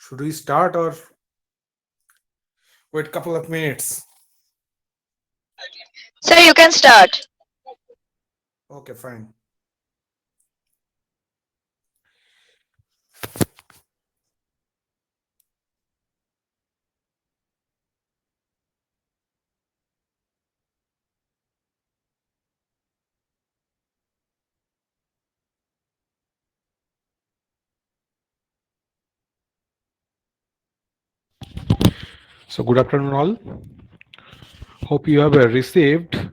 Should we start or wait a couple of minutes? Sir, you can start. Okay, fine. So, good afternoon, all. Hope you have received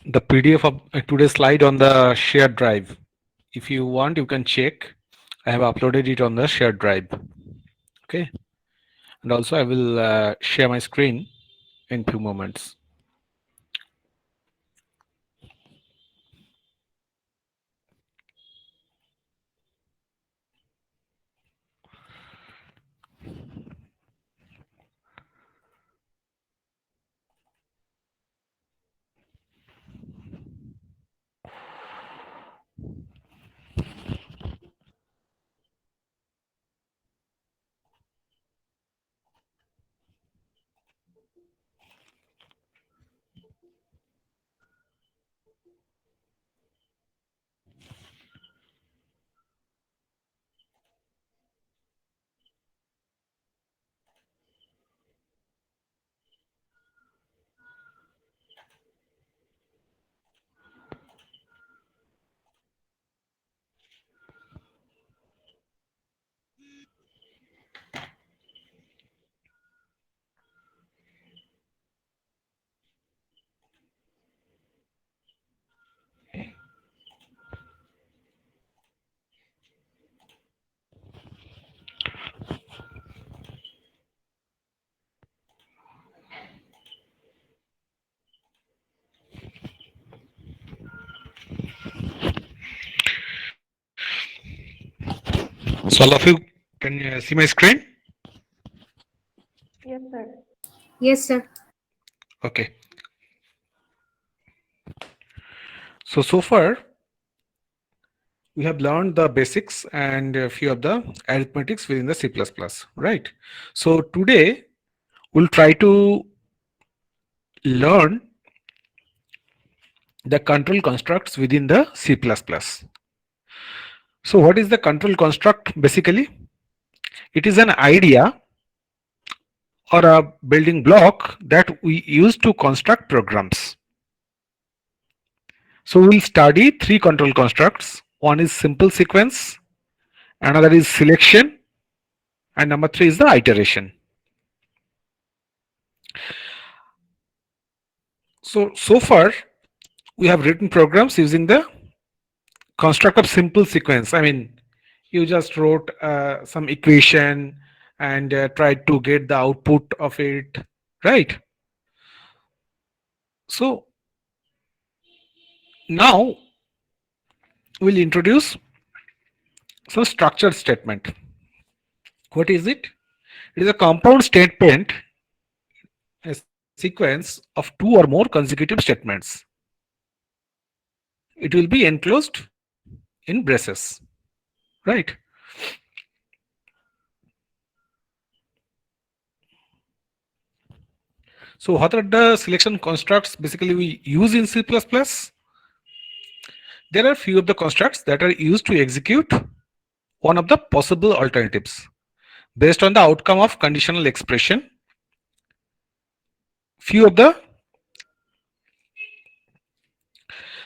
the PDF of today's slide on the shared drive. If you want, you can check. I have uploaded it on the shared drive. Okay, and also I will share my screen in few moments. So, all of you can see my screen? Yes, sir. Yes, sir. Okay. So far we have learned the basics and a few of the arithmetics within the C++, right? So today we'll try to learn the control constructs within the C++. So what is the control construct basically? It is an idea or a building block that we use to construct programs. So we'll study three control constructs. One is simple sequence, another is selection, and number three is the iteration. So far we have written programs using the construct of simple sequence. I mean, you just wrote some equation and tried to get the output of it, right? So now we'll introduce some structured statement. What is it? It is a compound statement, a sequence of two or more consecutive statements. It will be enclosed in braces, right? So what are the selection constructs basically we use in C++? There are few of the constructs that are used to execute one of the possible alternatives based on the outcome of conditional expression. Few of the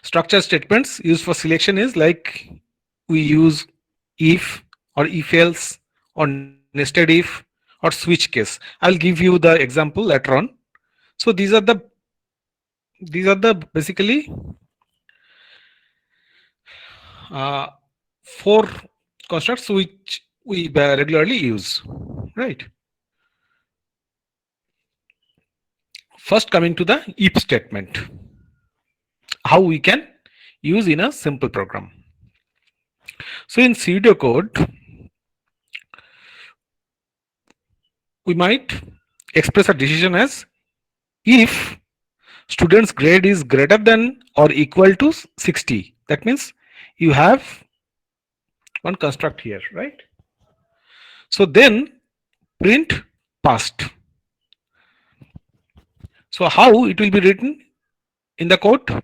structure statements used for selection is like we use if or if else or nested if or switch case. I'll give you the example later on. So these are the basically uh, four constructs which we regularly use, right? First, coming to the if statement, how we can use in a simple program. So in pseudocode, we might express a decision as if student's grade is greater than or equal to 60. That means you have one construct here, right? So then print passed. So how it will be written in the code?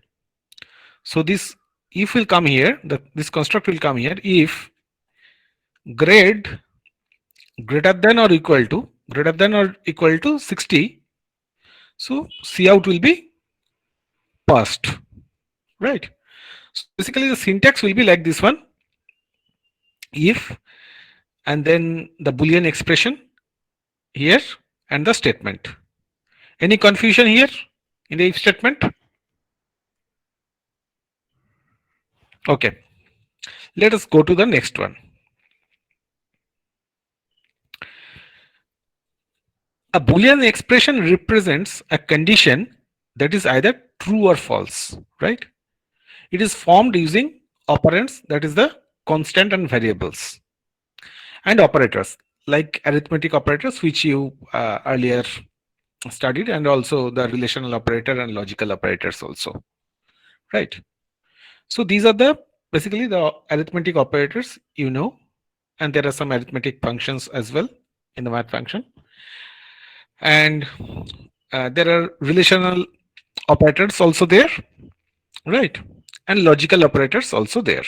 So this if will come here, this construct will come here if grade greater than or equal to 60. So cout will be passed, right? So basically the syntax will be like this one: if, and then the boolean expression here, and the statement. Any confusion here in the if statement? Okay, let us go to the next one. A boolean expression represents a condition that is either true or false, right? It is formed using operands, that is the constant and variables, and operators like arithmetic operators, which you earlier studied, and also the relational operator and logical operators also, right? So these are the basically the arithmetic operators, and there are some arithmetic functions as well in the math function, and there are relational operators also there, right? And logical operators also there.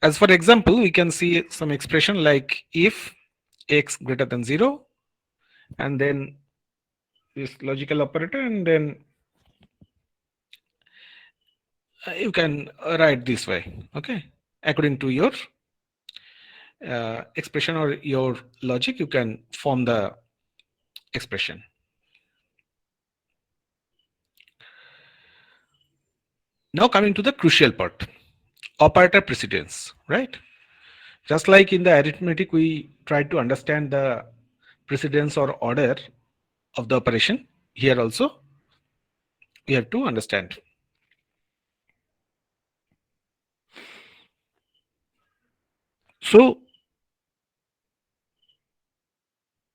As for example, we can see some expression like if x greater than 0, and then this logical operator, and then you can write this way, okay? According to your expression or your logic, you can form the expression. Now coming to the crucial part, operator precedence, right? Just like in the arithmetic, we try to understand the precedence or order of the operation. Here also, we have to understand. So,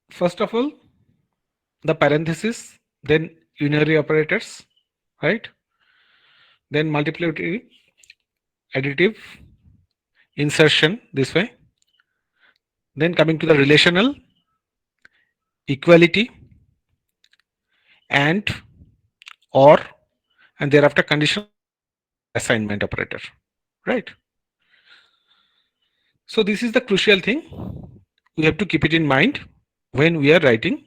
first of all, the parenthesis, then unary operators, right? Then multiplicative, additive, insertion this way. Then coming to the relational, equality, and, or, and thereafter conditional assignment operator, right? So this is the crucial thing. We have to keep it in mind when we are writing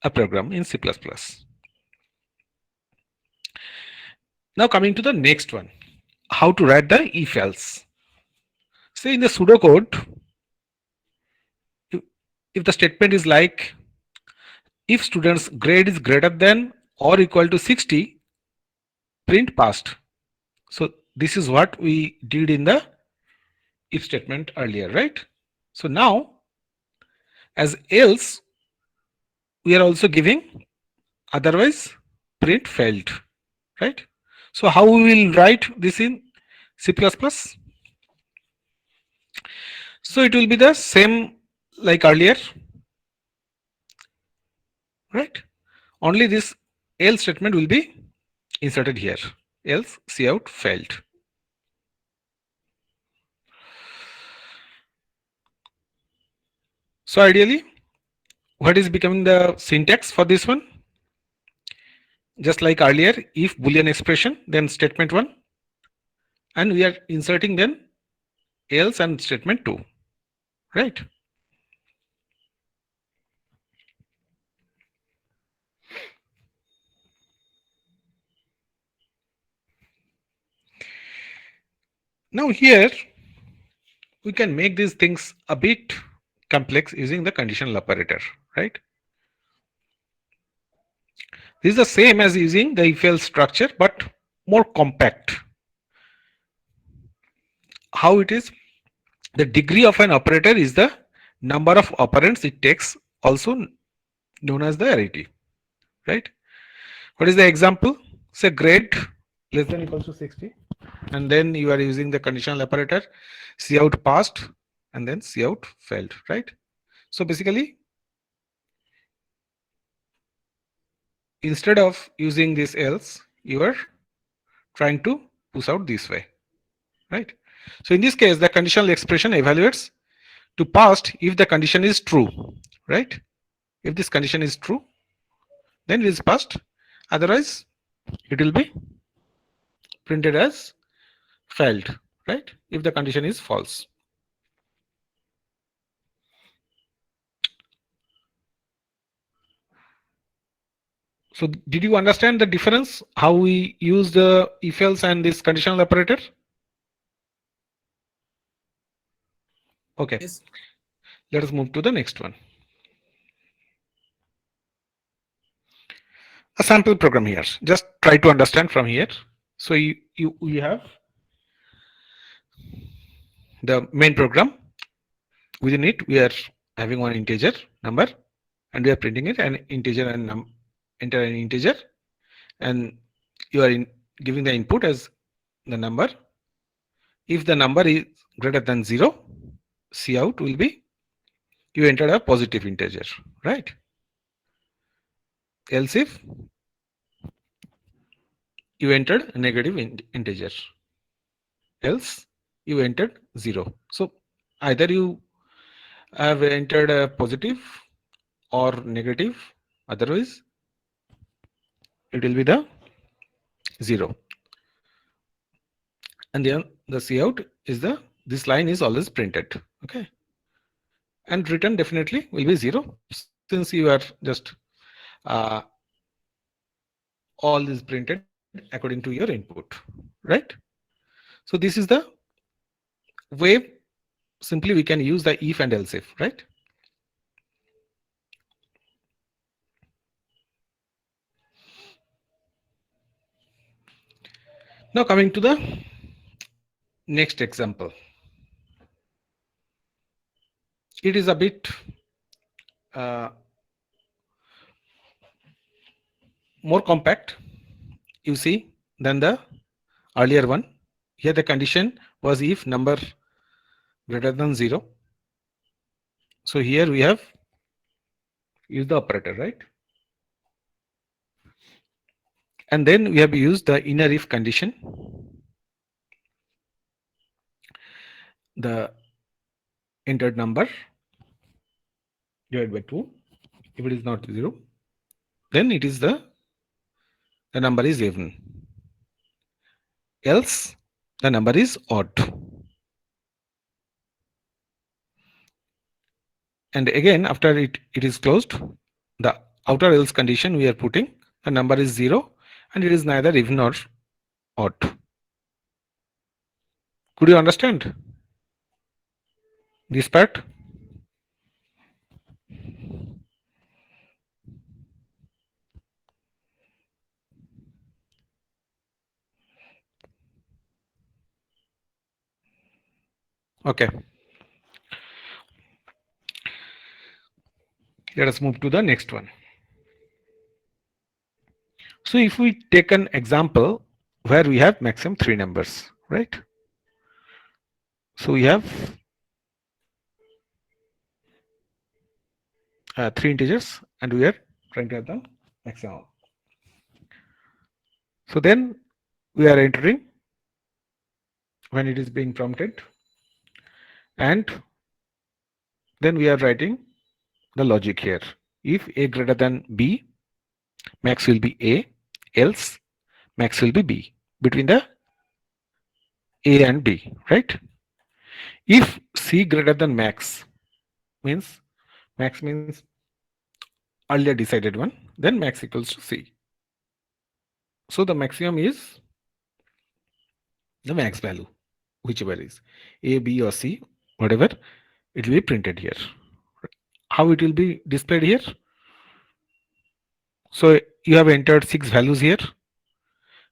a program in C++. Now coming to the next one, how to write the if else. Say in the pseudocode, if the statement is like if student's grade is greater than or equal to 60, print passed. So this is what we did in the if statement earlier, right? So now as else, we are also giving otherwise print failed, right? So how we will write this in C++? So it will be the same like earlier, right? Only this else statement will be inserted here, else cout failed. So ideally, what is becoming the syntax for this one? Just like earlier, if boolean expression, then statement 1, and we are inserting then else and statement 2, right? Now here we can make these things a bit complex using the conditional operator, right? This is the same as using the if else structure, but more compact. How it is? The degree of an operator is the number of operands it takes, also known as the arity, right? What is the example? Say grade less than equals to 60, and then you are using the conditional operator, cout passed, and then cout failed, right? So basically, instead of using this else, you are trying to push out this way, right? So in this case, the conditional expression evaluates to past if the condition is true, right? If this condition is true, then it is passed. Otherwise, it will be printed as failed, right? If the condition is false. So did you understand the difference? How we use the if else and this conditional operator? Okay, Yes. let us move to the next one. A sample program here. Just try to understand from here. So you have the main program. Within it, we are having one integer number, and we are printing it an integer and enter an integer, and you are giving the input as the number. If the number is greater than 0, cout will be you entered a positive integer, right? Else if you entered a negative integer, else you entered 0. So either you have entered a positive or negative, otherwise it will be the 0. And then the cout is the this line is always printed, okay, and return definitely will be 0 since you are just uh, all is printed according to your input, right? So this is the way simply we can use the if and else if, right? Now coming to the next example, it is a bit uh, more compact, you see, than the earlier one. Here the condition was if number greater than 0. So here we have used the operator, right? And then we have used the inner if condition. The entered number divided by 2. If it is not 0, then it is the number is even. Else the number is odd. And again, after it is closed, the outer else condition we are putting the number is 0 and it is neither even nor odd. Could you understand this part? Okay. Let us move to the next one. So if we take an example where we have maximum 3 numbers, right? So we have 3 integers and we are trying to have the maximum. So then we are entering when it is being prompted, and then we are writing the logic here. If a greater than b, max will be a, else max will be b, between the a and b, right? If c greater than max means earlier decided one, then max equals to c. So the maximum is the max value, whichever is a, b or c, whatever, it will be printed here. How it will be displayed here? So you have entered 6 values here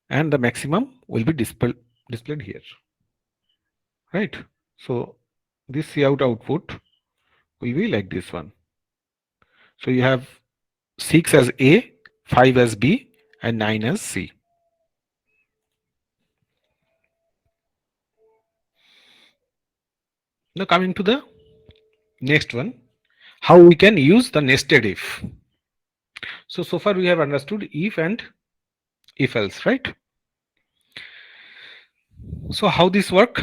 and the maximum will be displayed here, right? So this cout output will be like this one. So you have 6 as A, 5 as B and 9 as C. Now coming to the next one, how we can use the nested if. So far we have understood if and if else, right? So how this work?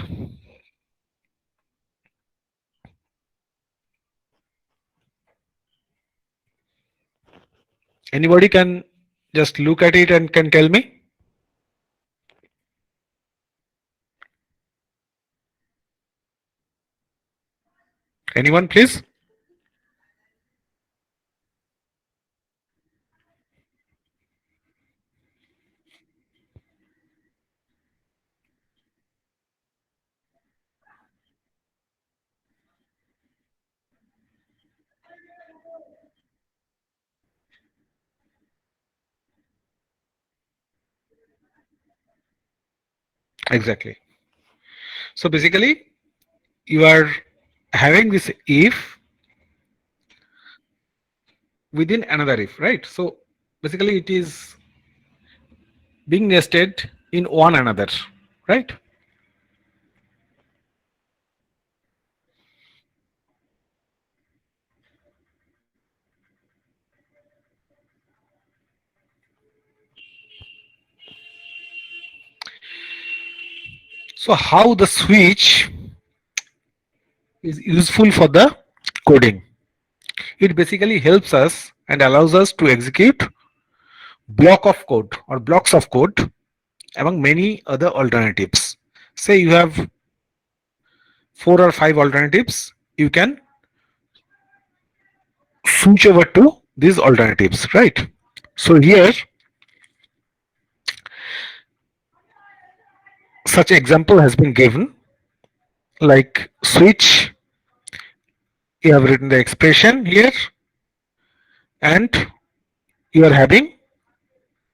Anybody can just look at it and can tell me? Anyone, please? Exactly. So basically, you are having this if within another if, right? So basically, it is being nested in one another, right? So how the switch is useful for the coding? It basically helps us and allows us to execute block of code or blocks of code among many other alternatives. Say you have 4 or 5 alternatives, you can switch over to these alternatives, right? So here such example has been given, like switch, you have written the expression here, and you are having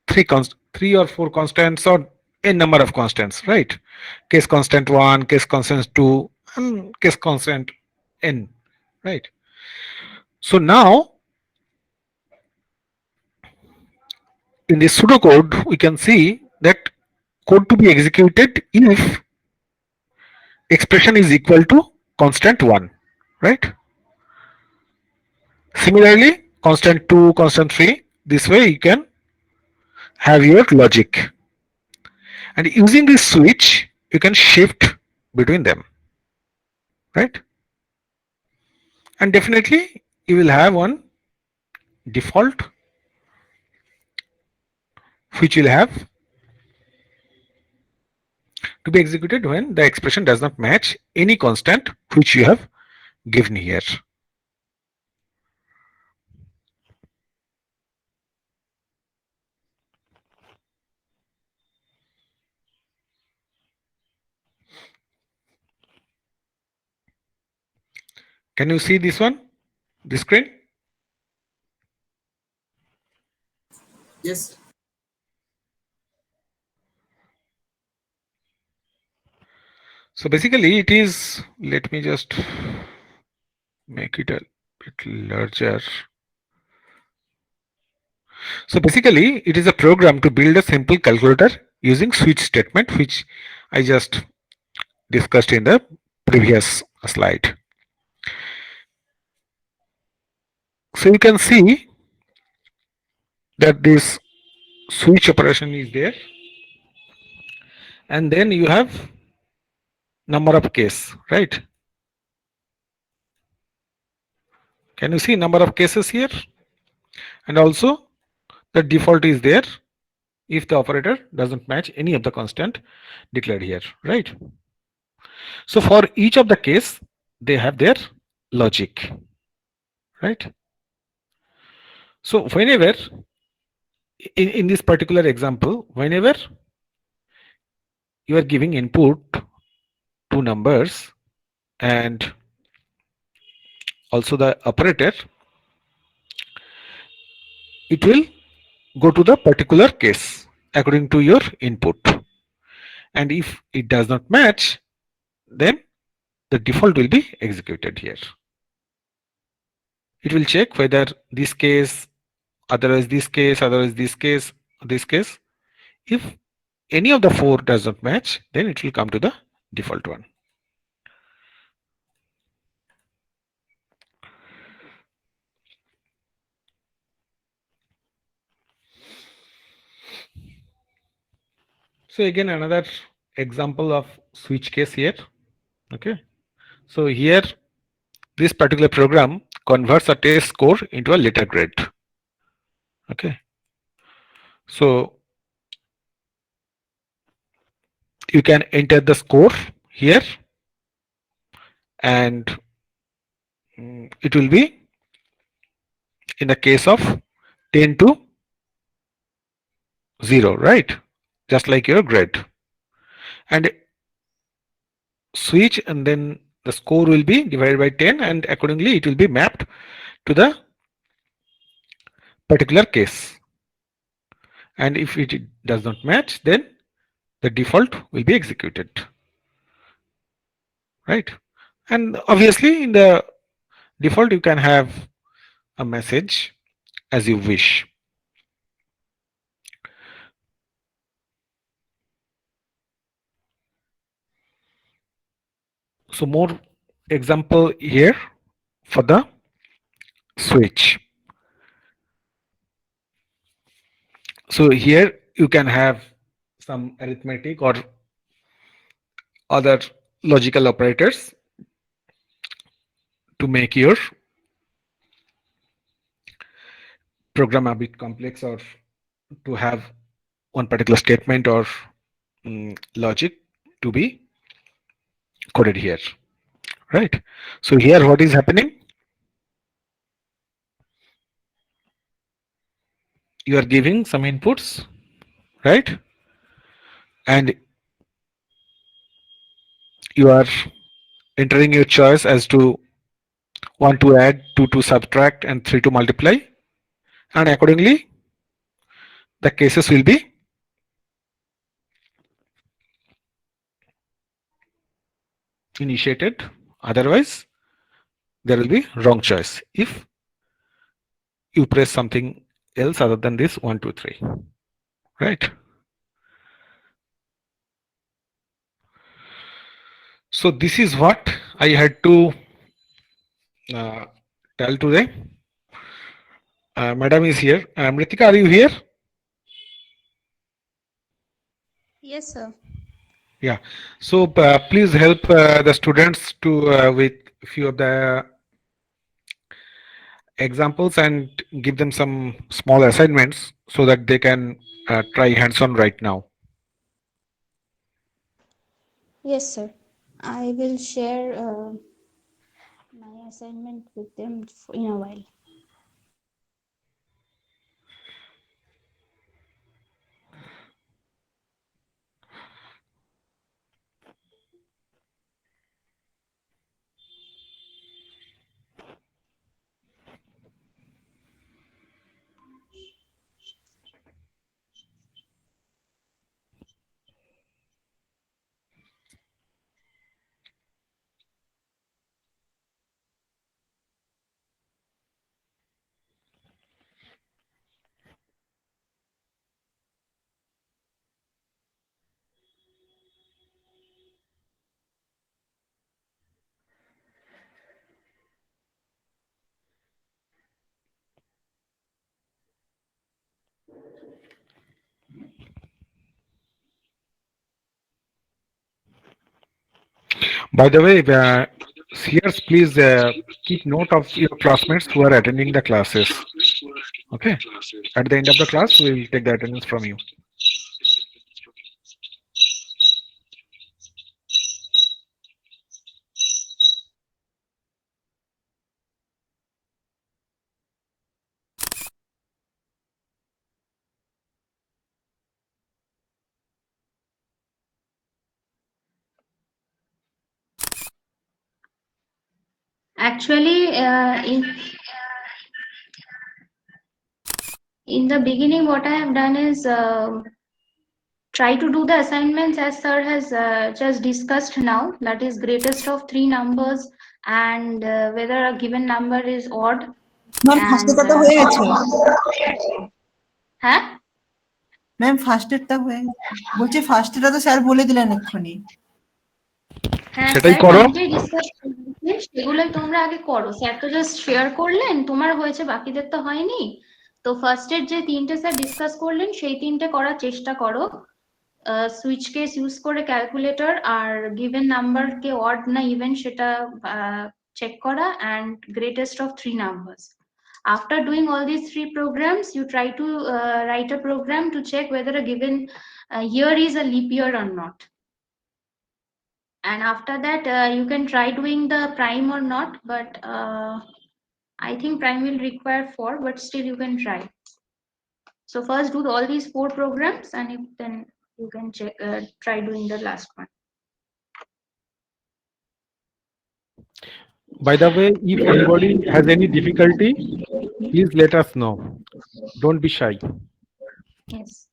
3 or 4 constants or a number of constants, right? Case constant 1, case constant 2, and case constant n, right? So now in this pseudocode we can see that code to be executed if expression is equal to constant 1, right? Similarly, constant 2, constant 3, this way you can have your logic. And using this switch, you can shift between them, right? And definitely you will have one default which will have to be executed when the expression does not match any constant which you have given here. Can you see this one, the screen? Yes. So basically it is, let me just make it a bit larger. So basically it is a program to build a simple calculator using switch statement, which I just discussed in the previous slide. So you can see that this switch operation is there, and then you have number of case, right? Can you see number of cases here? And also the default is there if the operator doesn't match any of the constant declared here, right? So for each of the case they have their logic, right? So whenever in this particular example, whenever you are giving input to numbers and also the operator, it will go to the particular case according to your input, and if it does not match, then the default will be executed here. It will check whether this case, otherwise this case, otherwise this case, this case. If any of the 4 does not match, then it will come to the default one. So again another example of switch case here. Okay, so here this particular program converts a test score into a letter grade. Okay, so you can enter the score here, and it will be in the case of 10 to 0, right? Just like your grade. And switch, and then the score will be divided by 10, and accordingly it will be mapped to the particular case. And if it does not match, then the default will be executed, right? And obviously in the default you can have a message as you wish. So more example here for the switch. So here you can have some arithmetic or other logical operators to make your program a bit complex, or to have one particular statement or logic to be coded here, right? So here what is happening, you are giving some inputs, right? And you are entering your choice as to 1 to add, 2 to subtract, and 3 to multiply, and accordingly the cases will be initiated. Otherwise there will be wrong choice if you press something else other than this 1 2 3, right? So this is what I had to uh, tell today. Madam is here. Mritika, are you here? Yes, sir. Yeah. So please help the students to with few of the examples, and give them some small assignments so that they can try hands-on right now. Yes, sir. I will share my assignment with them in a while. By the way, Sears, please keep note of your classmates who are attending the classes. Okay. At the end of the class, we will take the attendance from you. Actually, in the beginning, what I have done is try to do the assignments as sir has just discussed now. That is greatest of three numbers, and whether a given number is odd, ma'am and ফার্স্টেরটা তো হয়ে গেছে হ্যাঁ ma'am ফার্স্টেরটা হয়ে বলছি ফার্স্টেরটা তো sir বলে দিলেন এক্ষুনি হ্যাঁ সেটাই স্যার করো। তিনটেই ডিসকাস করছি, সেগুলোই তোমরা আগে করো। স্যার তো জাস্ট শেয়ার করলেন, তোমার হয়েছে, বাকিদের তো হয়নি। তো ফার্স্টের যে তিনটে স্যার ডিসকাস করলেন সেই তিনটে করার চেষ্টা করো। সুইচ কেস ইউজ করে ক্যালকুলেটর, আর গিভেন নাম্বারকে অড না ইভেন সেটা চেক করা, and greatest of three numbers. After doing all these three programs, you try to write a program to check whether a given year is a leap year or not. And after that, you can try doing the prime or not, but I think prime will require 4, but still you can try. So first do all these 4 programs, and if then you can check, try doing the last one. By the way, if anybody has any difficulty, please let us know. Don't be shy. Yes.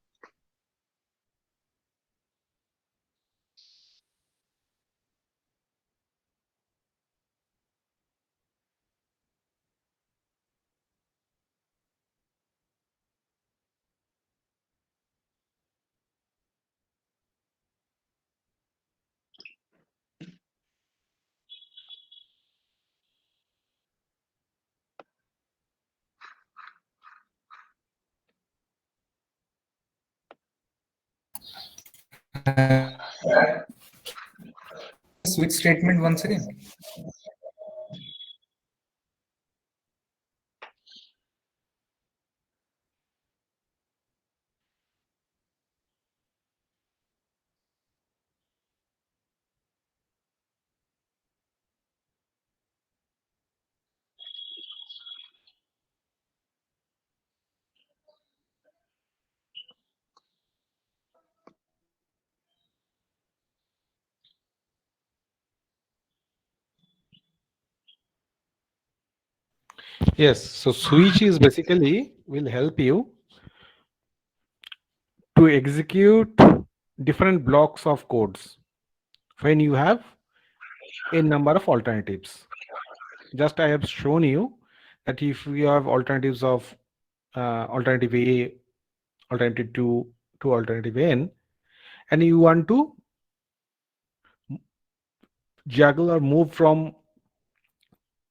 Switch statement once again. Yes, so switch is basically will help you to execute different blocks of codes when you have a number of alternatives. Just I have shown you that if we have alternatives of alternative A, alternative 2 to alternative N, and you want to juggle or move from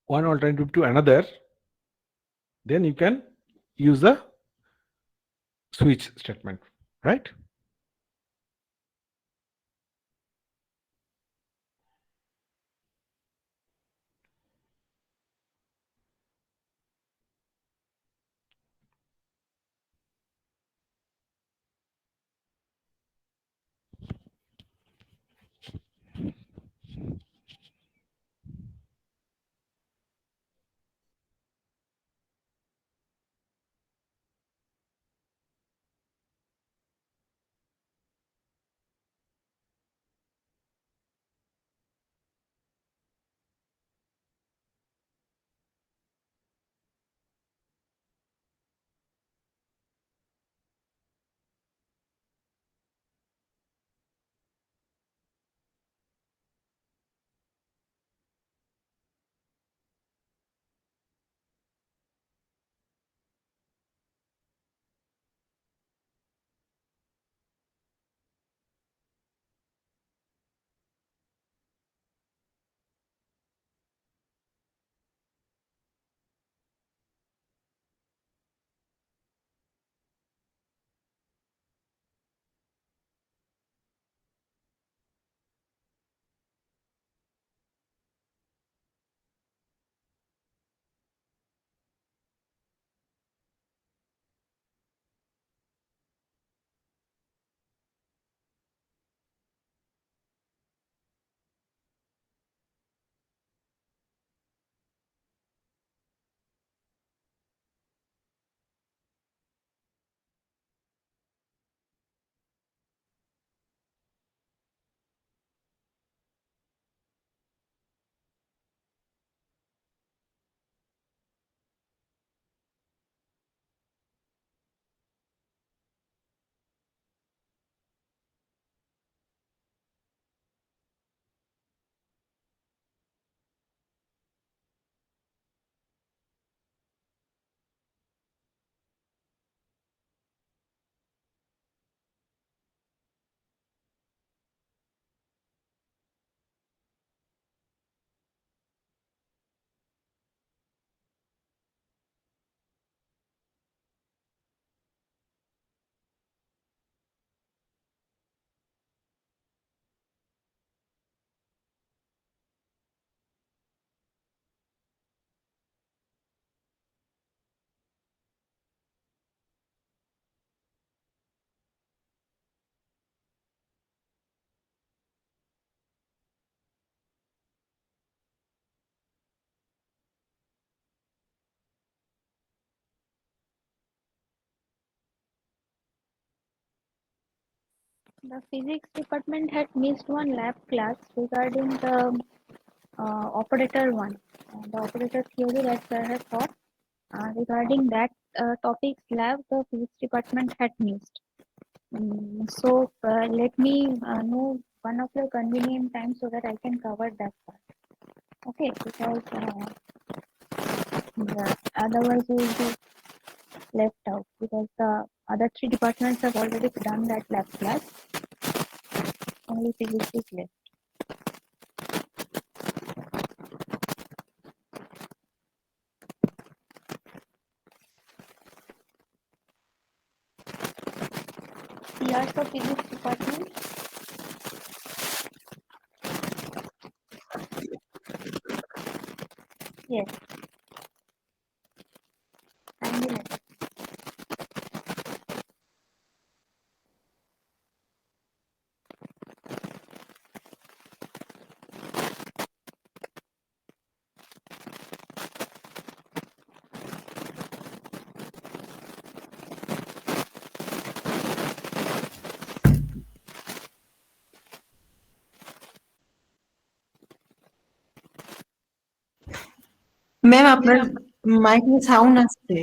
one alternative to another, then you can use the switch statement, right? The physics department had missed one lab class regarding the operator one, the operator theory that sir had taught. Regarding that topic's lab, the physics department had missed. So let me know one of your convenient time so that I can cover that part. Okay, because otherwise you will be left out because the other three departments have already done that lab class. Only physics is left. CRs of physics department. Yes. And the letter. Ma'am আপনার মাইকে sound আসছে।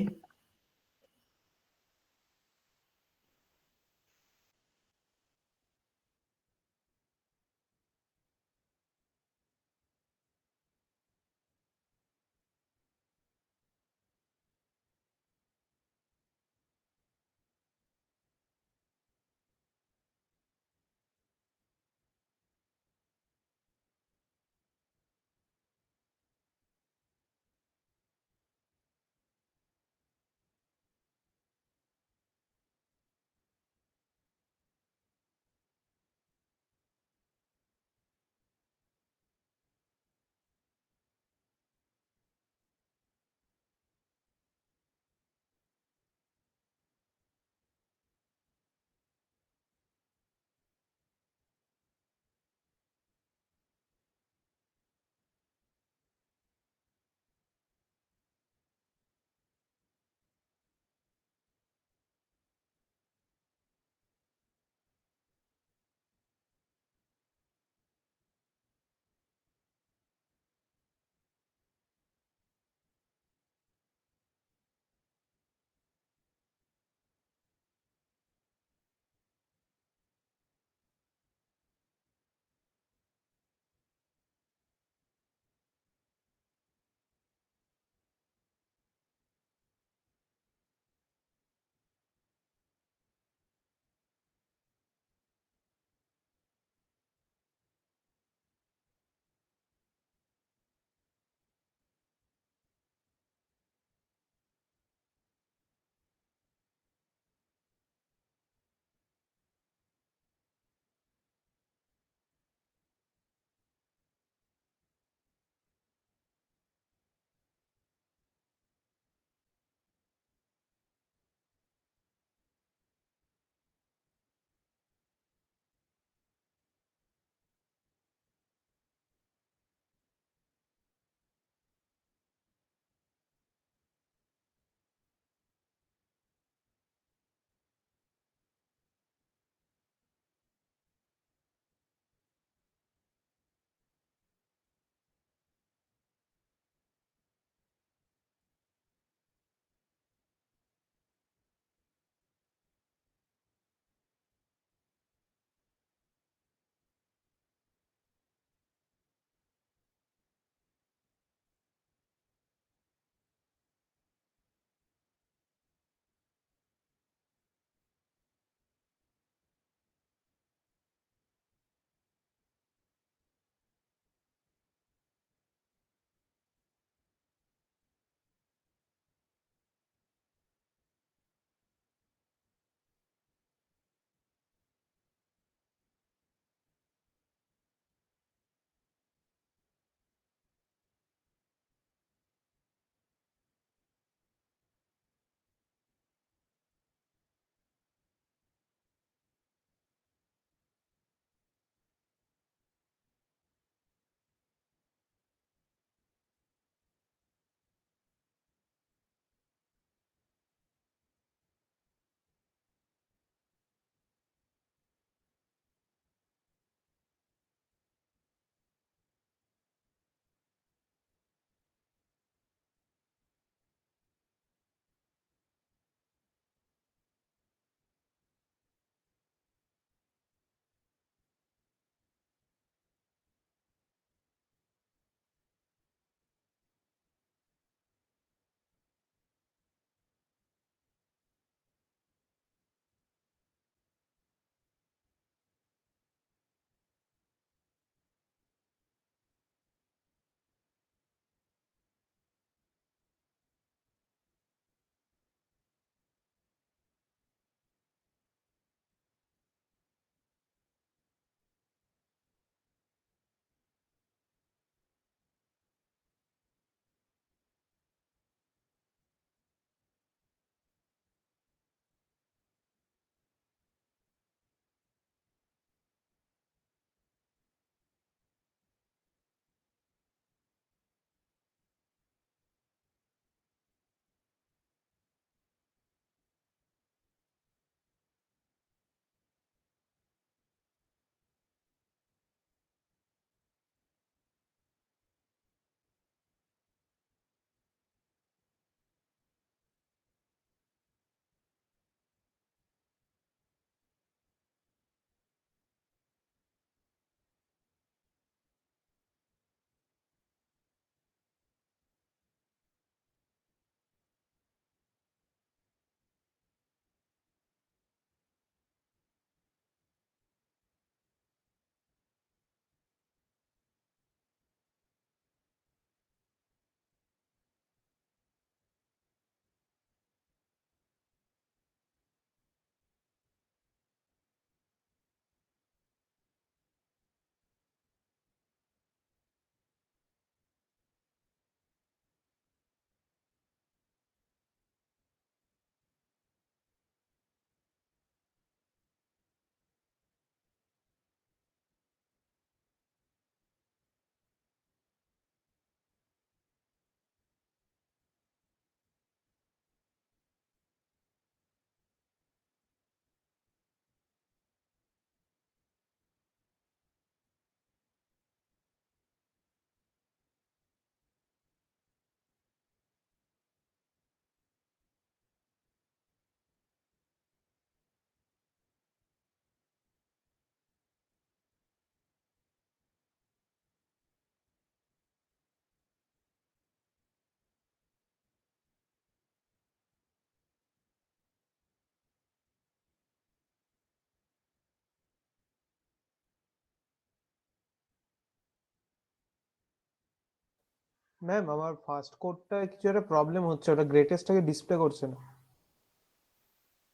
Ma'am আমার first কোডটা কিছু একটা problem হচ্ছে, ওটা গ্রেটেস্টটাকে display করছে না।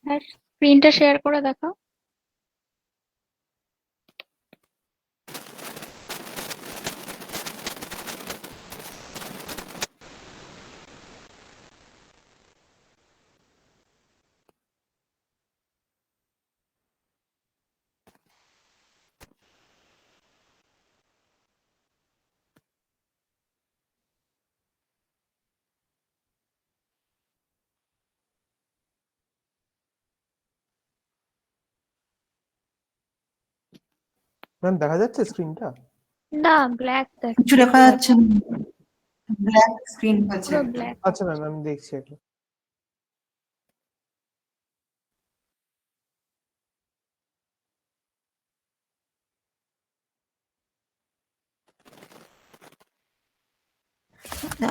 হ্যাঁ, স্ক্রিনটা শেয়ার করে দেখাও। ম্যাম দেখা যাচ্ছে স্ক্রিনটা? না, ব্ল্যাক কিছু দেখা যাচ্ছে না, ব্ল্যাক স্ক্রিন আছে। পুরো ব্ল্যাক। আচ্ছা ম্যাম আমি দেখছি একটু।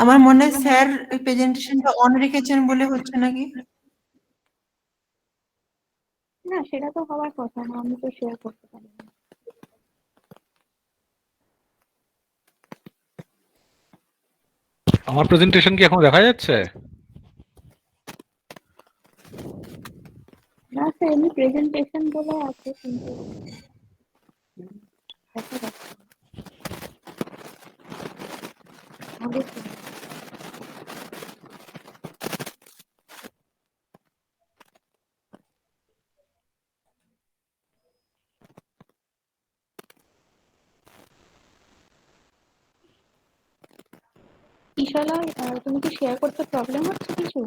আমার মনে হয় স্যার ওই প্রেজেন্টেশনটা অন রেখেছেন বলে হচ্ছে নাকি। না, সেটা তো হওয়ার কথা না, আমি তো শেয়ার করতে পারি না। আমার প্রেজেন্টেশন কি এখন দেখা যাচ্ছে? না স্যার, এমনি প্রেজেন্টেশন বলে আছে কিন্তু দেখা যাচ্ছে না। আগে তো। ঈশালা, তুমি কি শেয়ার করতে প্রবলেম হচ্ছে কিছু?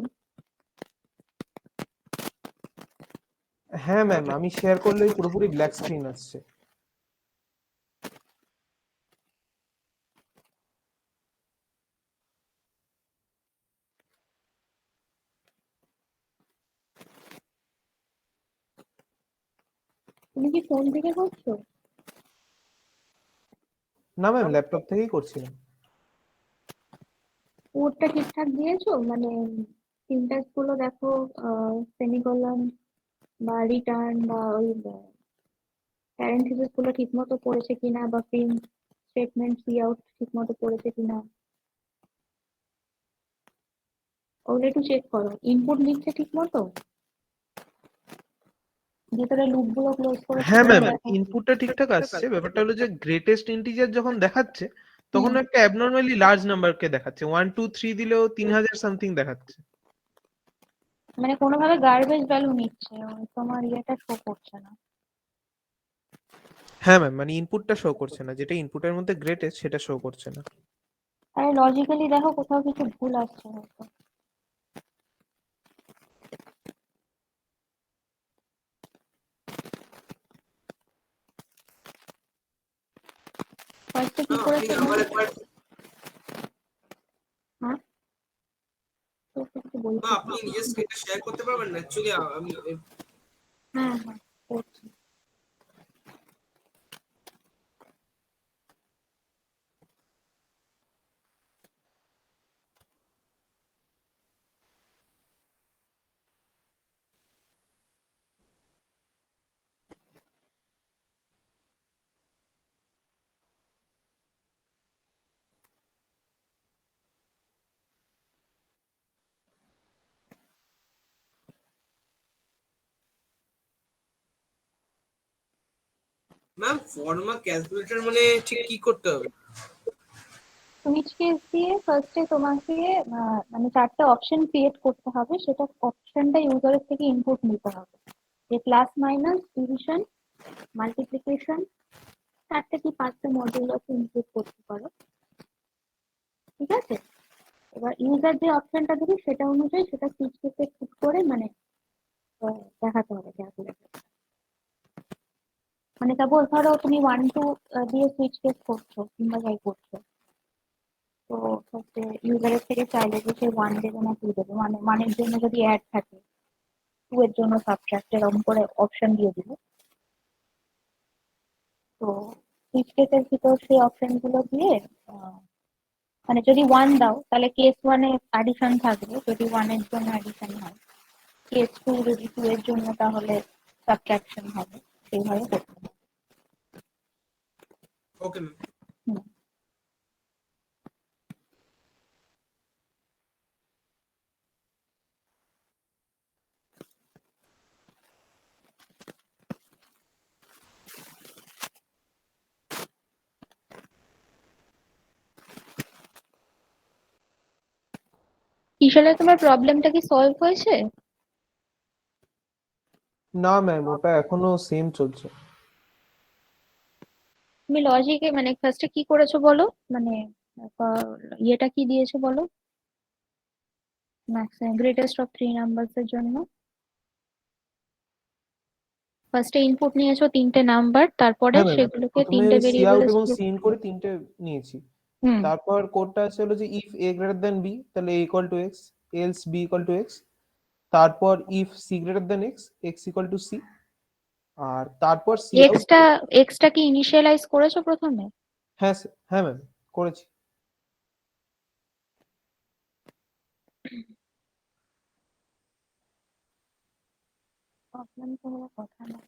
হ্যাঁ ম্যাম, আমি শেয়ার করলেই পুরোপুরি ব্ল্যাক স্ক্রিন আসছে। তুমি কি ফোন থেকে করছো? না ম্যাম, ল্যাপটপ থেকেই করছিলাম। কোডটা ঠিকঠাক দিয়েছো? মানে সিনট্যাক্স গুলো দেখো, সেমিকোলন বা রিটার্ন বা ওই প্যারেন্থেসিস গুলো ঠিক মতো পড়েছে কিনা, বা প্রিন্ট স্টেটমেন্ট সি আউট ঠিক মতো পড়েছে কিনা, ওগুলো একটু চেক করো। ইনপুট নিচ্ছে ঠিক মতো, ভেতরে লুপ গুলো ক্লোজ করেছে হ্যাঁ কিনা ম্যাম, দেখো। ইনপুটটা ঠিকঠাক আসছে। ব্যাপারটা হলো যে গ্রেটেস্ট ইন্টিজার যখন দেখাচ্ছে তখন হুম। একটা অ্যাবনর্মালি লার্জ নাম্বারকে দেখাচ্ছে। 1 2 3 দিলেও 3000 সামথিং দেখাচ্ছে। মানে কোনোভাবে গার্বেজ ভ্যালু নিচ্ছে, তোমার ইয়েটা শো করছে না। হ্যাঁ ম্যাম, মানে ইনপুটটা শো করছে না, যেটা ইনপুটের মধ্যে গ্রেটেস্ট সেটা শো করছে না। আরে লজিক্যালি দেখো কোথাও কিছু ভুল আসছে হয়তো। ফার্স্টে কি করেছে? হ্যাঁ, তো কিছু বলছি। আপনি নিজের স্ক্রিনটা শেয়ার করতে পারবেন না অ্যাকচুয়ালি আমি হ্যাঁ হ্যাঁ, করছি। ম্যাম ফর্মা ক্যালকুলেটর মানে ঠিক কি করতে হবে? সুইচ কেস দিয়ে ফার্স্টে তোমাকে মানে 4টে অপশন ক্রিয়েট করতে হবে, সেটা অপশনটা ইউজারের থেকে ইনপুট নিতে হবে। যে প্লাস মাইনাস, ডিভিশন, মাল্টিপ্লিকেশন, 4টে কি 5টে মডিউল আছে, ইনপুট করতে পারো। ঠিক আছে, এবার ইউজার যে অপশনটা দেবে সেটা অনুযায়ী সেটা সুইচ কেসে পুট করে মানে দেখাতে হবে ক্যালকুলেটর। মানে সাপোজ ধরো তুমি 1 2 দিয়ে সুইচ কেস করছো কিংবা যাই করছো, তো হচ্ছে ইউজারের থেকে চাইলে যে সে 1 দেবে না 2 দেবে, মানে মানের জন্য যদি অ্যাড থাকে, 2 এর জন্য সাবট্রাক্ট, এরকম করে অপশন দিয়ে দিবে। তো সুইচ কেসের ভিতর সেই অপশন গুলো দিয়ে মানে যদি 1 দাও তাহলে কেস 1 এ অ্যাডিশন থাকবে, যদি 1 এর জন্য অ্যাডিশন হয়। কেস 2 যদি 2 এর জন্য, তাহলে সাবট্রাকশন হবে। সেইভাবে করতে হবে। ওকে ম্যাম। হুম। কিশোরে তোমার প্রবলেমটা কি সলভ হয়েছে? না ম্যাম, ওটা এখনো সেম চলছে। তুমি লজিকে মানে ফার্স্টে কি করেছো বলো, মানে ইয়েটা কি দিয়েছো বলো, ম্যাক্সিমাম গ্রেটেস্ট অফ 3 নাম্বারস এর জন্য ফার্স্টে ইনপুট নিয়েছো 3টে নাম্বার, তারপরে হ্যাঁ ম্যাম, সেগুলোকে প্রথমে 3টে সি আউট ভেরিয়েবলে এবং স্প্লিট। সি ইন করে 3টে নিয়েছি। হুম। তারপর কোডটা আছে হলো যে if A greater than B, তাহলে A equal to X, else B equal to X. তারপর if C greater than X, X equal to C. আর তারপর সি আউট। এক্সটা কি ইনিশিয়ালাইজ করেছো প্রথমে? হ্যাঁ হ্যাঁ ম্যাম, করেছি। প্রবলেম তো হলো কথা না।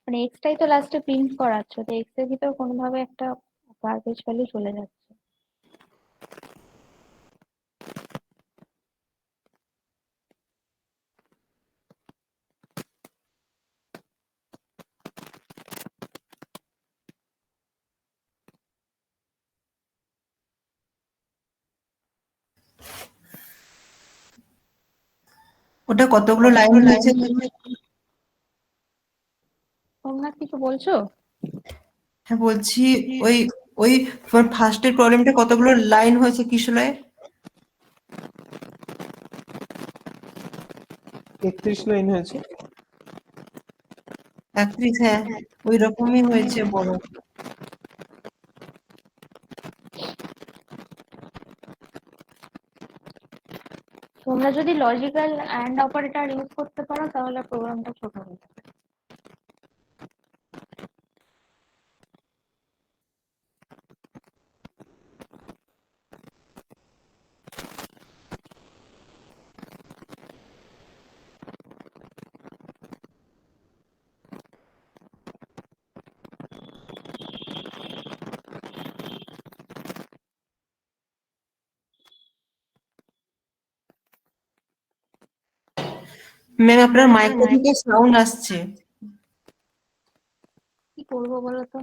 মানে এক্সটাই তো লাস্টে প্রিন্ট করাচ্ছ, তো এক্স এর ভিতর কোনোভাবে একটা গার্বেজ ভ্যালু চলে যাচ্ছে। ওটা কতগুলো লাইন হয়েছে? তোমরা কিছু বলছো? হ্যাঁ বলছি, ওই ওই ফার্স্টের প্রবলেমটা কতগুলো লাইন হয়েছে কিশোরের? 31 লাইন হয়েছে। 31, হ্যাঁ ওই রকমই হয়েছে বড়। তোমরা যদি লজিক্যাল অ্যান্ড অপারেটর ইউজ করতে পারো তাহলে প্রোগ্রামটা ছোট হয়ে যাবে। ম্যাম আপনার মাইক্রো থেকে সাউন্ড আসছে। কি করবো বলো তো?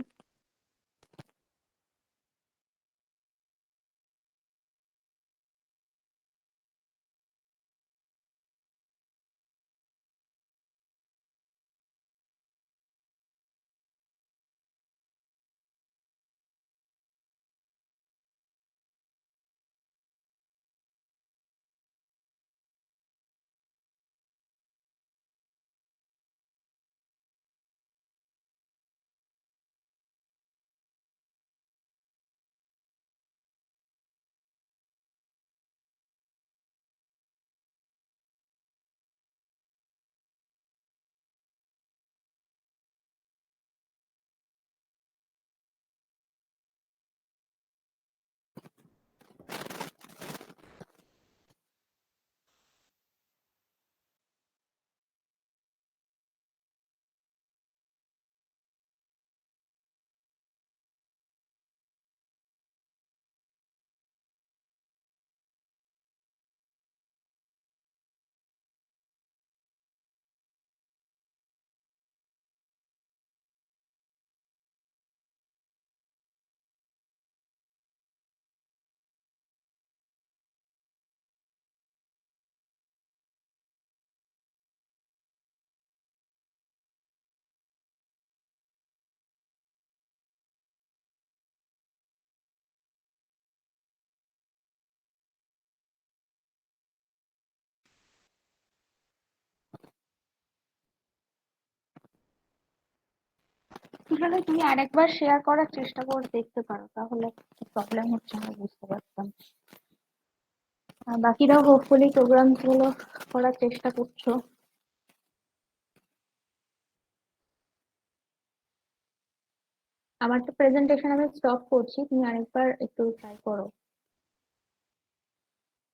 তাহলে তুমি আরেকবার শেয়ার করার চেষ্টা করে দেখতে পারো, তাহলে কি প্রবলেম হচ্ছে আমি বুঝতে পারতাম। আর বাকিরাও হোপফুলি প্রোগ্রাম গুলো করার চেষ্টা করছো। আমার তো প্রেজেন্টেশন আমি স্টপ করছি, তুমি আরেকবার একটু ট্রাই করো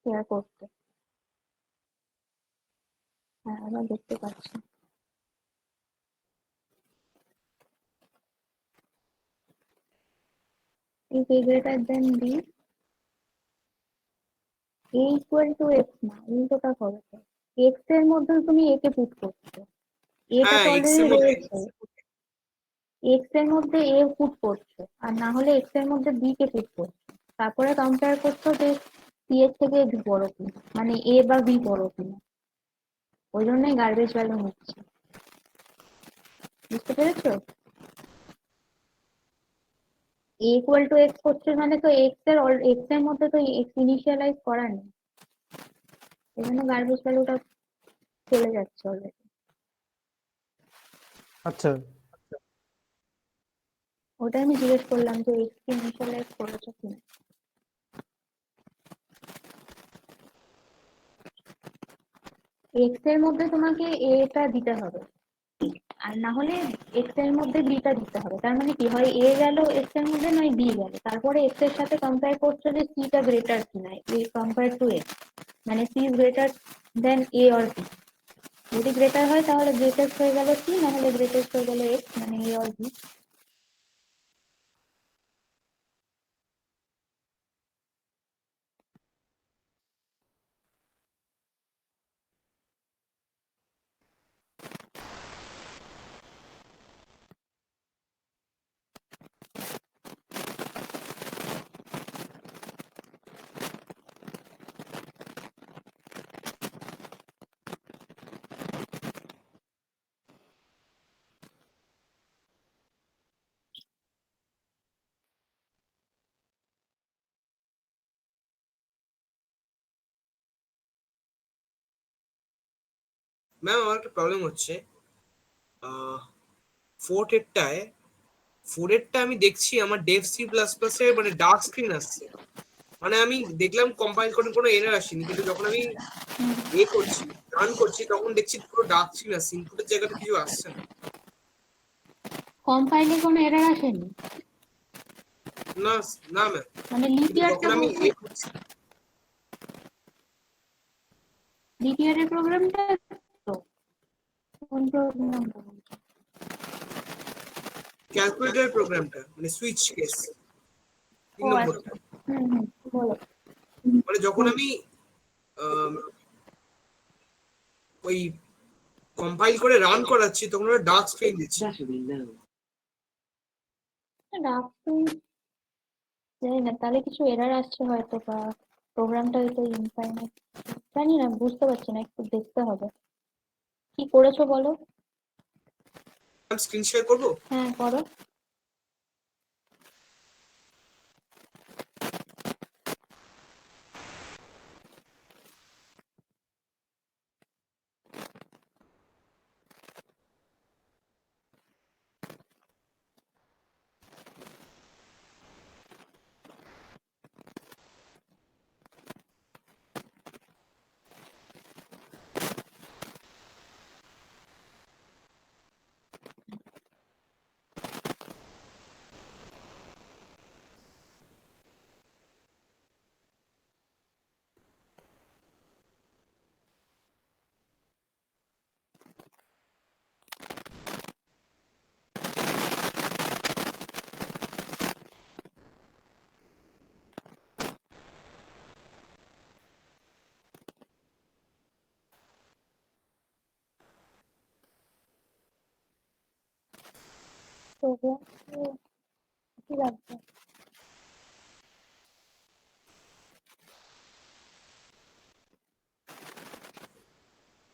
শেয়ার করতে। হ্যাঁ আমরা দেখতে পাচ্ছি। If a greater than b, a equal to x না, উল্টোটা হবে তো। x এর মধ্যে তুমি a কে পুট করছো, এটা হ্যাঁ তো এক্স অলরেডি এর মধ্যে রয়েছে। এক্স এর মধ্যে এ পুট করছো, আর না হলে এক্স এর মধ্যে বি কে পুট করছো, তারপরে কম্পেয়ার করছো যে সি এর থেকে বি বড় কিনা, মানে এ বা বি বড় কিনা। ওই জন্যই গার্বেজ ভ্যালু নিচ্ছে। বুঝতে পেরেছো? এ ইকুয়াল টু এক্স করছো মানে তো এক্স এর মধ্যে তো এক্স ইনিশিয়ালাইজ করা নেই, এই জন্য গার্বেজ ভ্যালুটা চলে যাচ্ছে অলরেডি। আচ্ছা, ওটা আমি জিজ্ঞেস করলাম যে এক্স কে ইনিশিয়ালাইজ করেছো কিনা। এক্স এর মধ্যে তোমাকে এটা দিতে হবে, আর না হলে এক্স এর মধ্যে বিটা দিতে হবে। তার মানে কি হয়, এ গেল এক্স এর মধ্যে, নয় বি গেল, তারপরে এক্স এর সাথে কম্পেয়ার করছো যে সি টা গ্রেটার কিনা কম্পেয়ার টু এক্স, মানে C is greater than A or B. যদি গ্রেটার হয় তাহলে গ্রেটেস্ট হয়ে গেল সি, না হলে গ্রেটেস্ট হয়ে গেল এক্স, মানে এ অর বি। ম্যাম আমার একটা প্রবলেম হচ্ছে, ফোর্থ এরটা আমি দেখছি আমার ডেভ সি প্লাস প্লাস এর মানে ডার্ক স্ক্রিন আসছে। মানে আমি দেখলাম কম্পাইল করে কোনো এরর আসেনি, কিন্তু যখন আমি করছি, রান করছি, তখন দেখছি পুরো ডার্ক স্ক্রিন আসছে, ইনপুটের জায়গাটা কিছু আসছে না। কম্পাইলে কোনো এরর আসেনি? না না ম্যাম, মানে লিপ কিন্তু যখন ইয়ারটা আমি বলতে, করছি লিপ ইয়ারের প্রোগ্রামটা তো কোন প্রোগ্রাম? ক্যালকুলেটর প্রোগ্রামটা, মানে সুইচ কেস ও 3 নম্বরটা, আচ্ছা, হুম, বলো। মানে যখন আমি আম, ওই কম্পাইল করে রান করাচ্ছি, তখন ওরা ডার্ক স্ক্রিন দিচ্ছে। রাখুন, জানি না, তাহলে কিছু এরর আসছে হয়তো, বা প্রোগ্রামটা হয়তো ইনফাইনাইট, জানি না, বুঝতে পারছি না, একটু দেখতে হবে। কি করেছো বলো? স্ক্রিন শেয়ার করবো? হ্যাঁ, করো। প্রোগ্রাম কি লাগবে?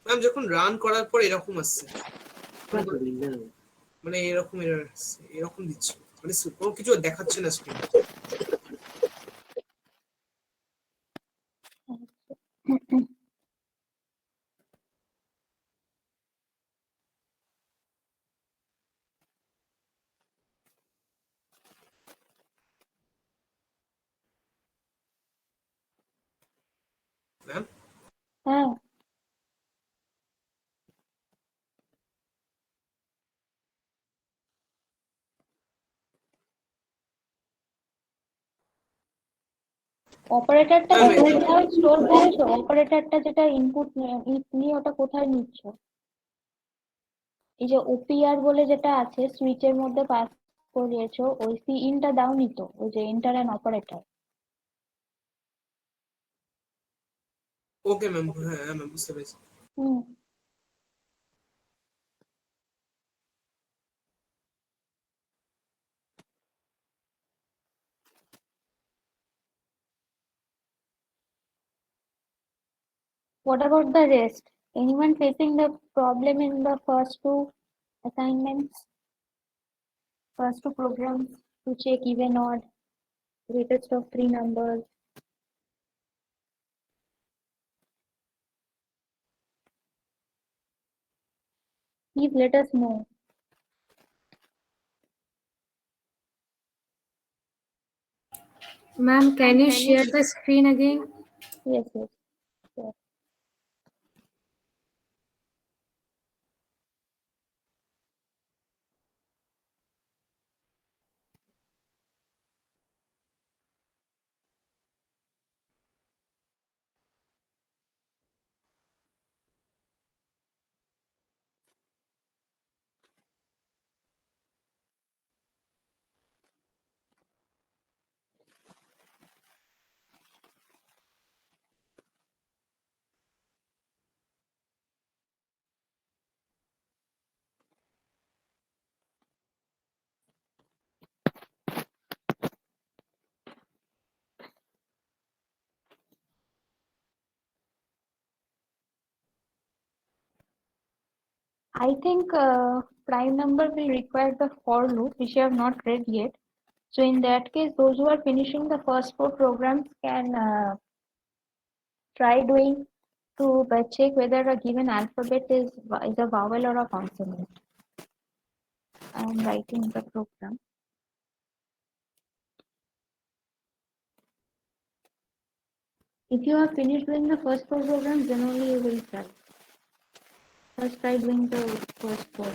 ম্যাম যখন রান করার পর এরকম আসছে, মানে এরকম এরর আসছে, এরকম দিচ্ছে, মানে কোনো কিছু দেখাচ্ছে না স্ক্রিন। ম্যাম হ্যাঁ, অপারেটরটা ম্যাম কোথায় স্টোর করেছো? অপারেটরটা যেটা ইনপুট নিয়ে, ওটা কোথায় নিচ্ছ? এই যে ওপিআর বলে যেটা আছে সুইচের মধ্যে পাস করিয়েছো, ওই সি ইনটা দাওনি তো, ওই যে enter and operator. Okay ma'am, হ্যাঁ হ্যাঁ ম্যাম, বুঝতে পেরেছি। হুম, What about the rest? Anyone facing the problem in the first two assignments, first two programs to check even odd, greatest of three numbers? Please let us know. Ma'am, can you share the screen again? Yes, yes. Sure. I think prime number will require the for loop, which I have not read yet. So in that case, those who are finishing the first four programs can try doing to check whether a given alphabet is a vowel or a consonant. I am writing the program. If you have finished doing the first four programs, then only you will try. First try doing the first four.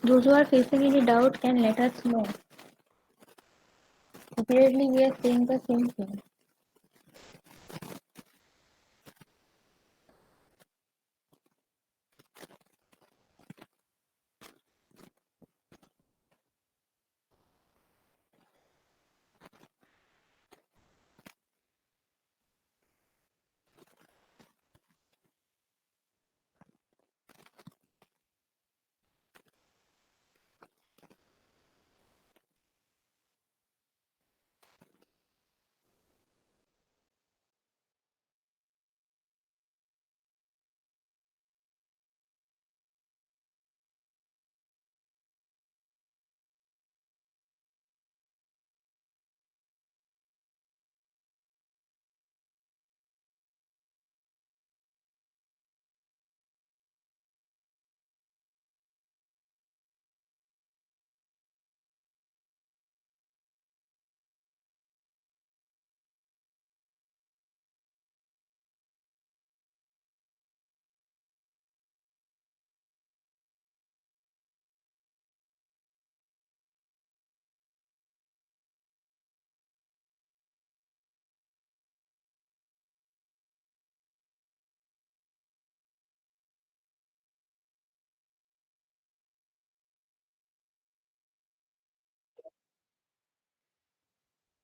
Those who are facing any doubt can let us know. Apparently, we are saying the same thing.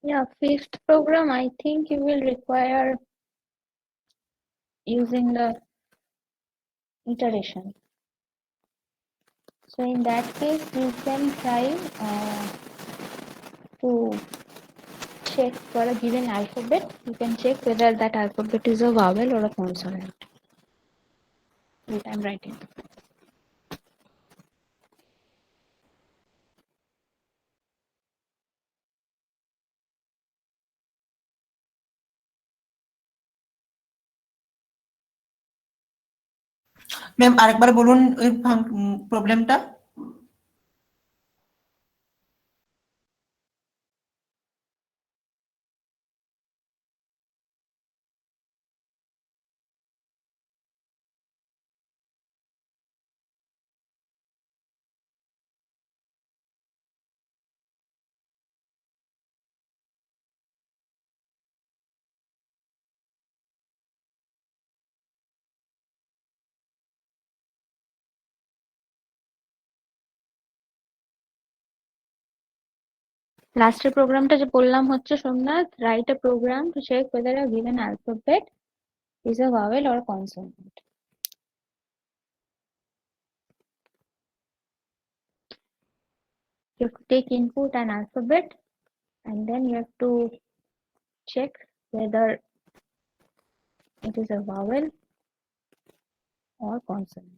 Yeah, fifth program, I think you will require using the iteration. So in that case, you can try to check for a given alphabet. You can check whether that alphabet is a vowel or a consonant. Wait, I'm writing. Ma'am আরেকবার বলুন ওই প্রবলেমটা। লাস্টের প্রোগ্রামটা যে বললাম হচ্ছে Somnath, write a program to check whether a given alphabet is a vowel or a consonant. You have to take input an alphabet and then you have to check whether it is a vowel or consonant.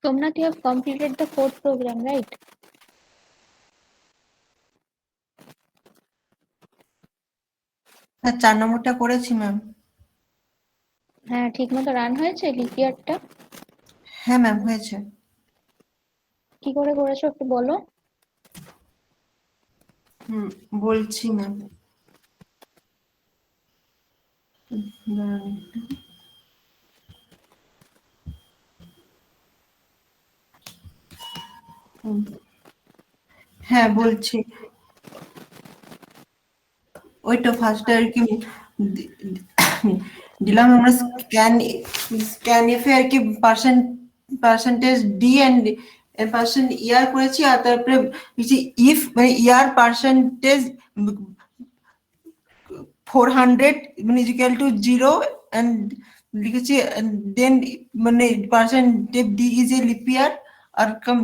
Somnath, you have completed the fourth program, right? হ্যাঁ 4 নম্বরটা করেছি ma'am. হ্যাঁ, ঠিক মতো run হয়েছে lip ইয়ারটা? হ্যাঁ ma'am হয়েছে। কি করে করেছো একটু বলো। বলছি ম্যাম। হ্যাঁ বলছি। ওইটা ফার্স্টে আর কি দিলাম আমরা স্ক্যান এফে আর কি পার্সেন্টেজ ডি এন্ড পার্সেন্ট ইয়ার করেছি, আর তারপরে ইফ মানে ইয়ার পার্সেন্টেজ 400 মানে ইকুয়াল টু 0 এন্ড লিখেছি দেন মানে percentage D is a leap year আর কম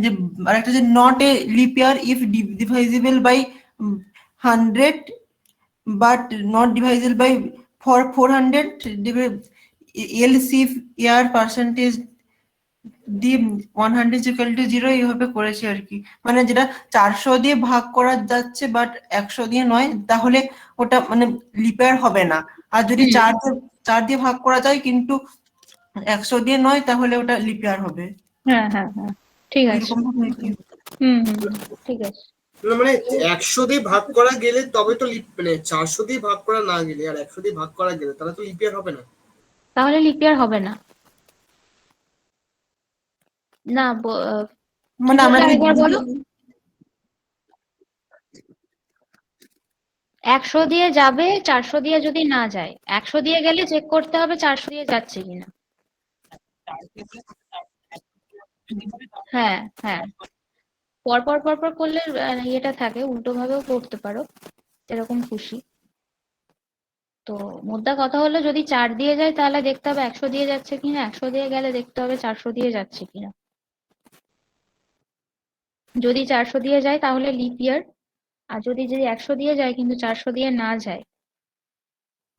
যে আরেকটা যে not a leap year if divisible by 100 but not divisible by 400 else if year percentage দিয়ে 100 is equal to 0 এইভাবে করেছি আর কি। মানে যেটা 400 দিয়ে ভাগ করা যাচ্ছে বাট 100 দিয়ে নয়, তাহলে ওটা মানে লিপেয়ার হবে না। আর যদি 4 দিয়ে ভাগ করা যায় কিন্তু 100 দিয়ে নয়, তাহলে ওটা লিপেয়ার হবে। হ্যাঁ হ্যাঁ হ্যাঁ, ঠিক আছে। এরকম ভাবে আর কি। ঠিক আছে। না মানে 100 দিয়ে ভাগ করা গেলে তবে তো মানে 400 দিয়ে ভাগ করা না গেলে আর 100 দিয়ে ভাগ করা গেলে তাহলে তো লিপ ইয়ার হবে না। তাহলে লিপ ইয়ার হবে না। না মানে আমরা আরেকবার বলো। 100 দিয়ে যাবে, 400 দিয়ে যদি না যায়, 100 দিয়ে গেলে চেক করতে হবে 400 দিয়ে যাচ্ছে কিনা। হ্যাঁ হ্যাঁ, পরপর পরপর করলে ইয়েটা থাকে, উল্টো ভাবেও করতে পারো, এরকম খুশি। তো মোদ্দা কথা হলো যদি 4 দিয়ে যায় তাহলে দেখতে হবে 100 দিয়ে যাচ্ছে কিনা, 100 দিয়ে গেলে দেখতে হবে 400 দিয়ে যাচ্ছে কিনা। যদি 400 দিয়ে যায় তাহলে লিপ ইয়ার, আর যদি 100 দিয়ে যায় কিন্তু 400 দিয়ে না যায়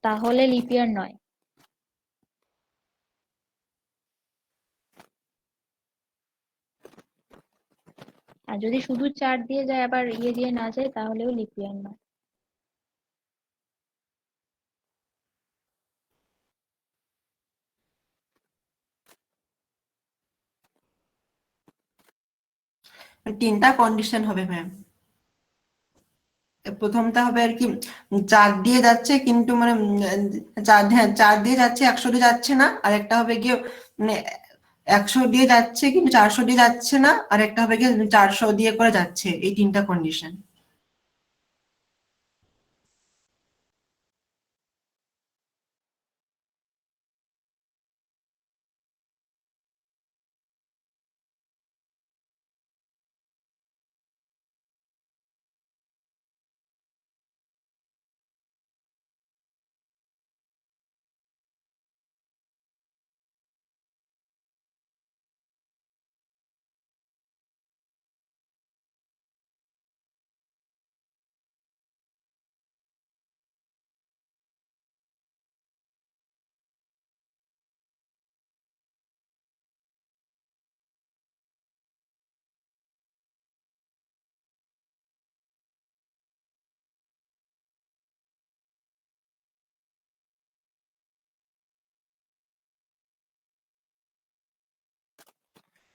তাহলে লিপ ইয়ার নয়। আর যদি শুধু 4 দিয়ে যায় আবার ইয়ে দিয়ে না যায় তাহলেও লিপ ইয়ার নয়। তিনটা কন্ডিশন হবে ম্যাম। প্রথমটা হবে আর কি 4 দিয়ে যাচ্ছে কিন্তু মানে 4 দিয়ে যাচ্ছে 100 দিয়ে যাচ্ছে না, আর একটা হবে গিয়ে মানে 100 দিয়ে যাচ্ছে কিন্তু 400 দিয়ে যাচ্ছে না, আর একটা হবে গিয়ে 400 দিয়ে করে যাচ্ছে। এই তিনটা কন্ডিশন।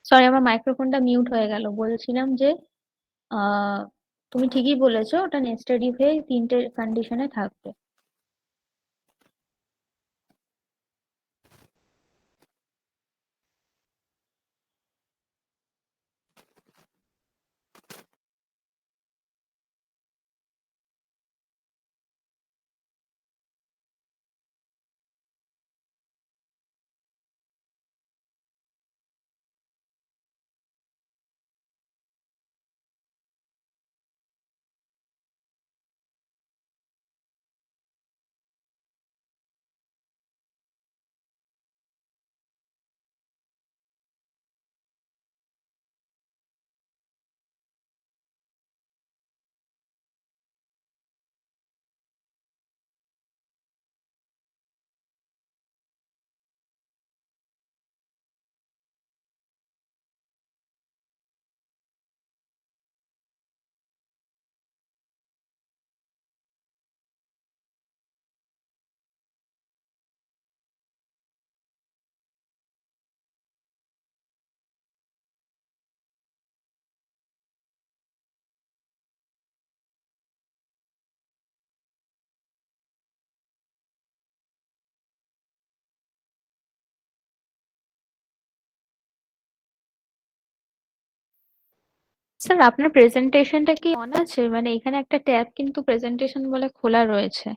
সরি, আমার মাইক্রোফোনটা মিউট হয়ে গেল। বলছিলাম যে আহ তুমি ঠিকই বলেছো, ওটা নেস্টেড ইফে 3টে কন্ডিশনে থাকবে। স্যার আপনার প্রেজেন্টেশনটা কি অন আছে? মানে এখানে একটা ট্যাব কিন্তু প্রেজেন্টেশন বলে খোলা রয়েছে।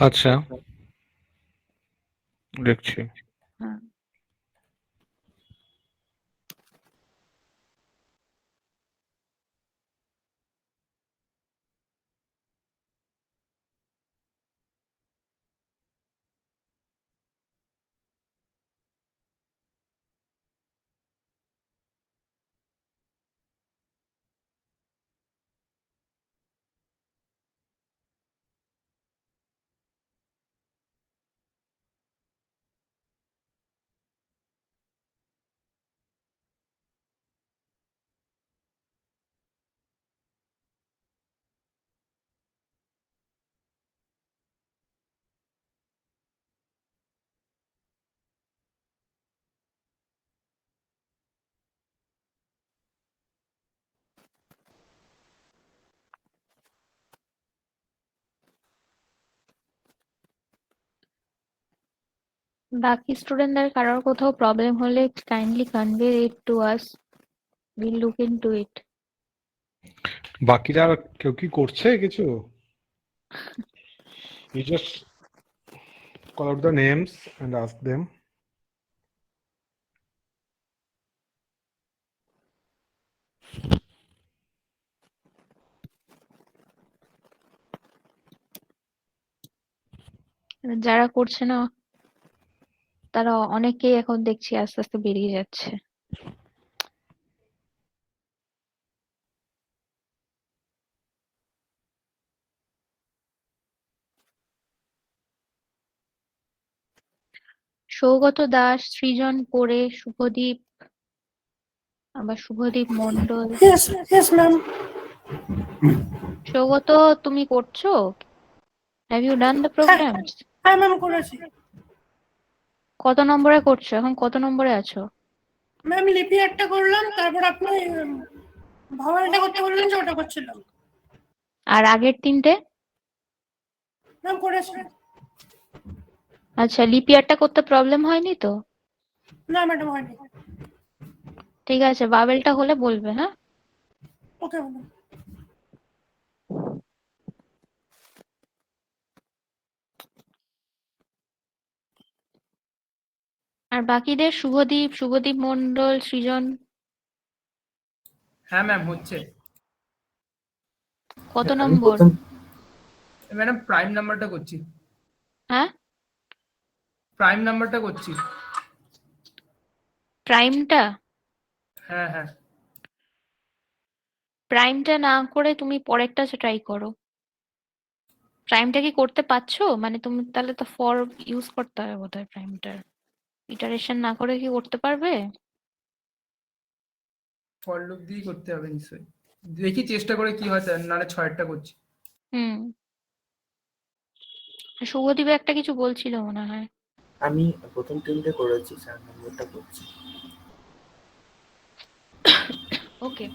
আচ্ছা, দেখছি। হ্যাঁ। বাকি স্টুডেন্টদের কারোর কোথাও প্রবলেম হলে kindly convey it to us, will look into ইট। বাকিরা আর কেউ কি করছে কিছু? You just call out the names and ask them. এবার যারা করছে না তারা অনেকেই এখন দেখছি আস্তে আস্তে বেরিয়ে যাচ্ছে। সৌগত দাস, সৃজন পড়ে, শুভদীপ, আবার শুভদীপ মন্ডল। Yes, ma'am. সৌগত, তুমি করছো? Have you done the programmes? হ্যাঁ ম্যাম করেছি। কত নম্বরে করছো এখন? কত নম্বরে আছো? ম্যাম লিপি একটা করলাম, তারপর আপনি ভাওয়ালটা করতে বললেন যে ওটা করছিলাম। আর আগের তিনটে? ম্যাম করেছি। আচ্ছা, লিপিয়ারটা করতে প্রবলেম হয়নি তো? না ম্যাডাম হয়নি। ঠিক আছে, বাবেলটা হলে বলবে, হ্যাঁ? Okay madam. আর বাকিদের শুভদীপ মন্ডল, সৃজন হ্যাঁ ম্যাম হচ্ছে। কত নম্বর? ম্যাডাম প্রাইম নাম্বারটা করছি। হ্যাঁ, প্রাইম নাম্বারটা করছি। প্রাইমটা? হ্যাঁ হ্যাঁ। প্রাইমটা না করে তুমি পরেরটা ট্রাই করো। প্রাইমটা কি করতে পারছো? মানে তুমি তাহলে তো ফর ইউজ করতে হবে বোধহয় প্রাইমটার। ইটারেশন না করে কি করতে পারবে? ফর লুপ দিয়ে করতে হবে নিশ্চয়ই। দেখি চেষ্টা করে কি হয়, নাহলে 6টা করছি। হুম। শুভদীপ একটা কিছু বলছিল মনে হয়। আমি প্রথম তিনটে করেছি, 4 নম্বরটা করছি। ওকে।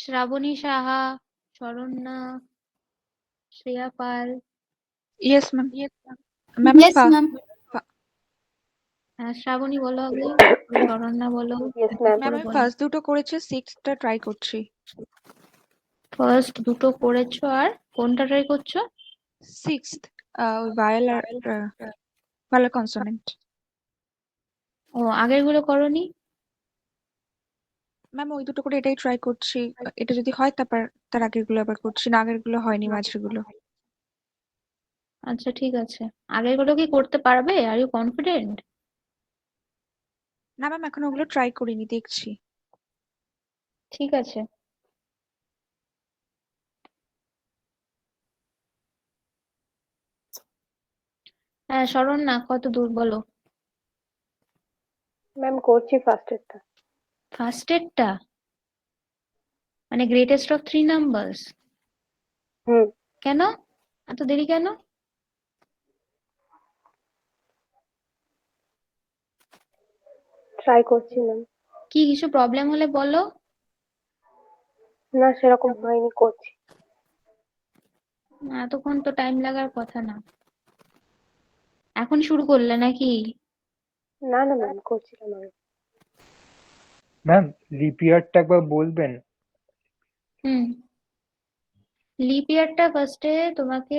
শ্রাবণী সাহা, শরণ্যা, শ্রেয়া পাল। Yes, ma'am. Ma'am, Yes, ma'am. হ্যাঁ, শ্রাবণী বলো আগে, শরণ্যা বলো। ma'am, আমি ফার্স্ট দুটো করেছি, সিক্সটা ট্রাই করছি। ফার্স্ট দুটো করেছো, আর কোনটা ট্রাই করছো? সিক্সথ ওই ভায়েল আর ভায়েল কনসোনেন্ট। ও, আগের গুলো করোনি? ম্যাম ওই দুটো করে এটাই ট্রাই করছি, এটা যদি হয় তারপর তার আগের গুলো আবার করছি, না আগের গুলো হয়নি, মাঝের গুলো। আচ্ছা ঠিক আছে, আগের গুলো কি করতে পারবে? Are you confident? না ম্যাম এখন ওগুলো ট্রাই করিনি, দেখছি। ঠিক আছে। হ্যাঁ, শরণ্যা কত দূর বলো? ম্যাম করছি ফার্স্টেরটা। ফার্স্টেরটা মানে গ্রেটেস্ট অফ 3 নাম্বারস? হুম। কেন এত দেরি কেন? ট্রাই করছি ম্যাম। কি কিছু প্রবলেম হলে বলো। না সেরকম হয়নি, করছি। এতক্ষণ তো টাইম লাগার কথা না। এখন শুরু করলে নাকি? না না ম্যাম করছিলাম আমি। ম্যাম লিপ ইয়ারটা একবার বলবেন? হুম, লিপ ইয়ারটা ফার্স্টে তোমাকে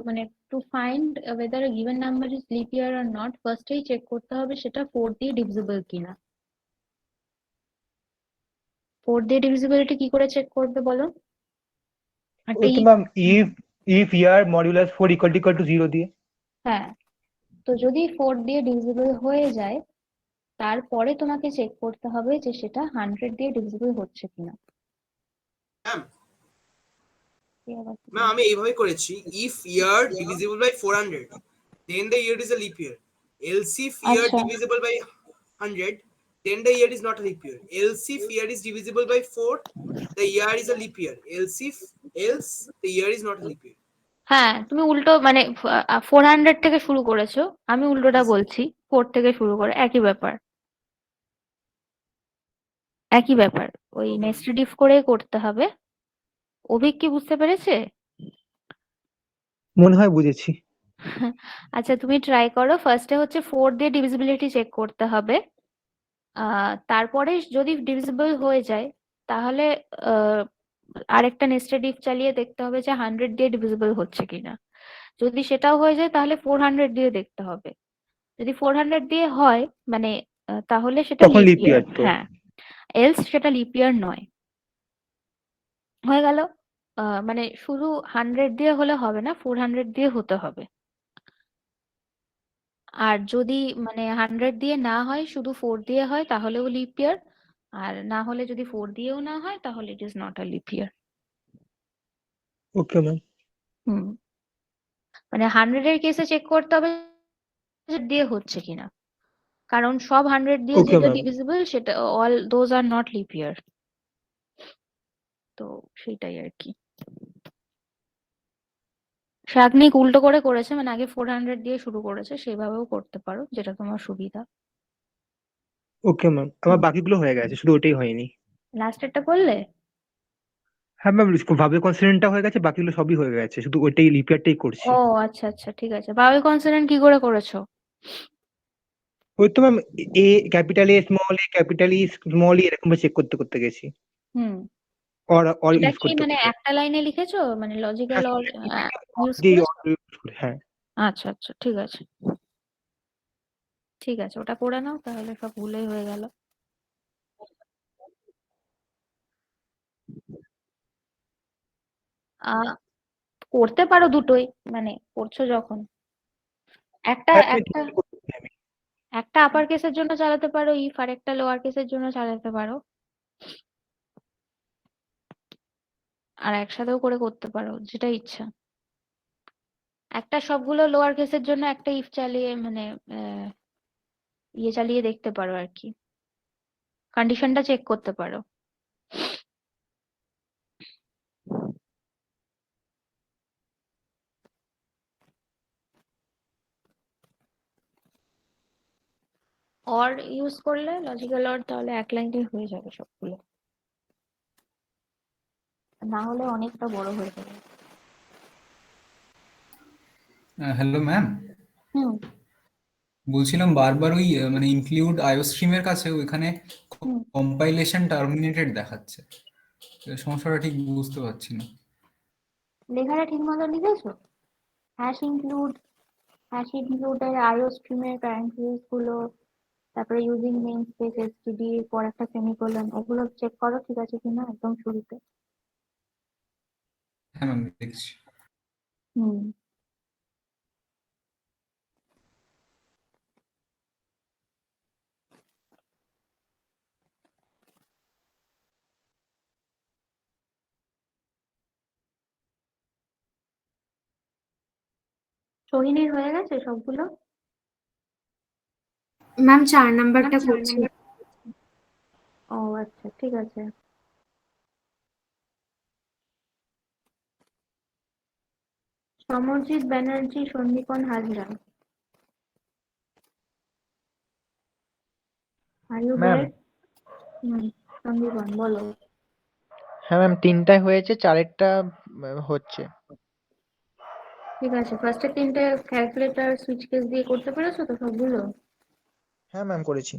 মানে to find whether a given number is leap year or not, ফার্স্টেই চেক করতে হবে সেটা 4 দিয়ে ডিভিজিবল কিনা। 4 দিয়ে ডিভিজিবিলিটি কি করে চেক করবে বলো? একটা ওই তো ma'am if year modulus 4 = to 0 দিয়ে। হ্যাঁ, তো যদি 4 দিয়ে ডিভিজিবল হয়ে যায় তারপরে তোমাকে চেক করতে হবে যে সেটা 100 দিয়ে ডিভিজিবল হচ্ছে কিনা। ম্যাম আমি এইভাবে করেছি, if year divisible by 400 then the year is a leap year, else if year আচ্ছা। divisible by 100 then the year is not a leap year, else if year is divisible by 4 the year is a leap year, else the year is not a leap year. হ্যাঁ, তুমি উল্টো মানে 400 থেকে শুরু করেছো, আমি উল্টোটা বলছি 4 থেকে শুরু করে। একই ব্যাপার, একই ব্যাপার, ওই নেস্টেড ইফ করে করতে হবে। অভিক কি বুঝতে পেরেছে? মনে হয় বুঝেছি। আচ্ছা তুমি ট্রাই করো, ফার্স্টে হচ্ছে 4 দিয়ে ডিভিজিবিলিটি চেক করতে হবে, তারপরে যদি ডিভিজিবল হয়ে যায় তাহলে আরেকটা নেস্টেড ইফ চালিয়ে দেখতে হবে যে 100 দিয়ে ডিভিজিবল হচ্ছে কিনা। যদি সেটাও হয়ে যায় তাহলে 400 দিয়ে দেখতে হবে। যদি 400 দিয়ে হয় মানে তাহলে সেটা তখন লিপ লিপ ইয়ার। ইয়ার তো। হ্যাঁ, এলস সেটা লিপ ইয়ার নয়। হয়ে গেল। মানে শুধু 100 দিয়ে হলে হবে না, 400 দিয়ে হতে হবে। আর যদি মানে 100 দিয়ে না হয়, শুধু 4 দিয়ে হয়, তাহলেও লিপ ইয়ার। আর না হলে যদি 4 দিয়েও না হয় তাহলে it is not a leap year. Okay ma'am. Hmm, মানে 100 এর কেসে চেক করতে হবে যে দিয়ে হচ্ছে কিনা, কারণ সব 100 দিয়ে ওকে যেগুলো ম্যাম। ডিভিজিবল সেটা all those are not lip ইয়ার। তো সেটাই আর কি। শাগনিক উল্টো করে করেছে, মানে আগে 400 দিয়ে শুরু করেছে, সেভাবেও করতে পারো যেটা তোমার সুবিধা। ওকে ম্যাম, আমার বাকিগুলো হয়ে গেছে, শুধু ওটাই হয়নি। লাস্টেরটা করলে? হ্যাঁ ম্যাম, ভাবে কনসিডেন্টটা হয়ে গেছে, বাকিগুলো সবই হয়ে গেছে, শুধু ওইটাই লিপিয়ারটাই করছি। ও আচ্ছা আচ্ছা, ঠিক আছে। বাউল কনসোনেন্ট কি করে করেছো? ওই তো ma'am, A capital A small A capital E small E এরকম চেক করতে করতে গেছি, হুম, অর অর এটা ইউজ কি করতে মানে করতে। একটা লাইনে লিখেছো, মানে লজিক্যাল হ্যাঁ, অর ইউজ দিয়েই করেছো? or use করি, হ্যাঁ। আচ্ছা আচ্ছা, ঠিক আছে ঠিক আছে, ওটা করে নাও তাহলে সব ভুলেই হয়ে গেল। আহ করতে পারো দুটোই, মানে করছো যখন। একটা হ্যাঁ, আমি একটা দুটোই করছি আমি। একটা আপার কেসের জন্য চালাতে পারো ইফ, আর একটা লোয়ার কেসের জন্য চালাতে পারো, আর একসাথেও করে করতে পারো, যেটা ইচ্ছা। একটা সবগুলো লোয়ার কেসের জন্য একটা ইফ চালিয়ে মানে ইয়ে চালিয়ে দেখতে পারো আর কি, কন্ডিশনটা চেক করতে পারো। অর ইউজ করলে লজিক্যাল অর, তাহলে এক লাইনে হয়ে যাবে সবগুলো, না হলে অনেকটা বড় হয়ে যাবে। হ্যালো ম্যাম, হুম বলছিলাম বারবার ওই মানে ইনক্লুড আইওস্ট্রিমের কাছে ওইখানে হুম, কম্পাইলেশন টার্মিনেটেড দেখাচ্ছে। তো সমস্যাটা ঠিক বুঝতে পারছি না। লেখাটা ঠিক মতো লিখেছো? হ্যাশ ইনক্লুডের আইও স্ট্রিমের প্যারেন্থেসিস গুলো, তারপরে ইউজিং নেম স্পেস এসটিডি এর পর একটা সেমিকোলন, ওগুলো চেক করো ঠিক আছে কিনা একদম শুরুতে। হ্যাঁ ম্যাম, দেখছি। হুম, সোহিনীর হয়ে গেছে সবগুলো? ম্যাম 4 নাম্বারটা করছি। ও আচ্ছা, ঠিক আছে। Samarjit Banerjee, Sandipan Hazra, are you ma'am. There? Sandipan বলো। হ্যাঁ ম্যাম, 3টায় হয়েছে, 4এরটা হচ্ছে। ঠিক আছে, ফার্স্টে 3টে ক্যালকুলেটর সুইচ কেস দিয়ে করতে পেরেছো তো সবগুলো? হ্যাঁ ম্যাম, করেছি।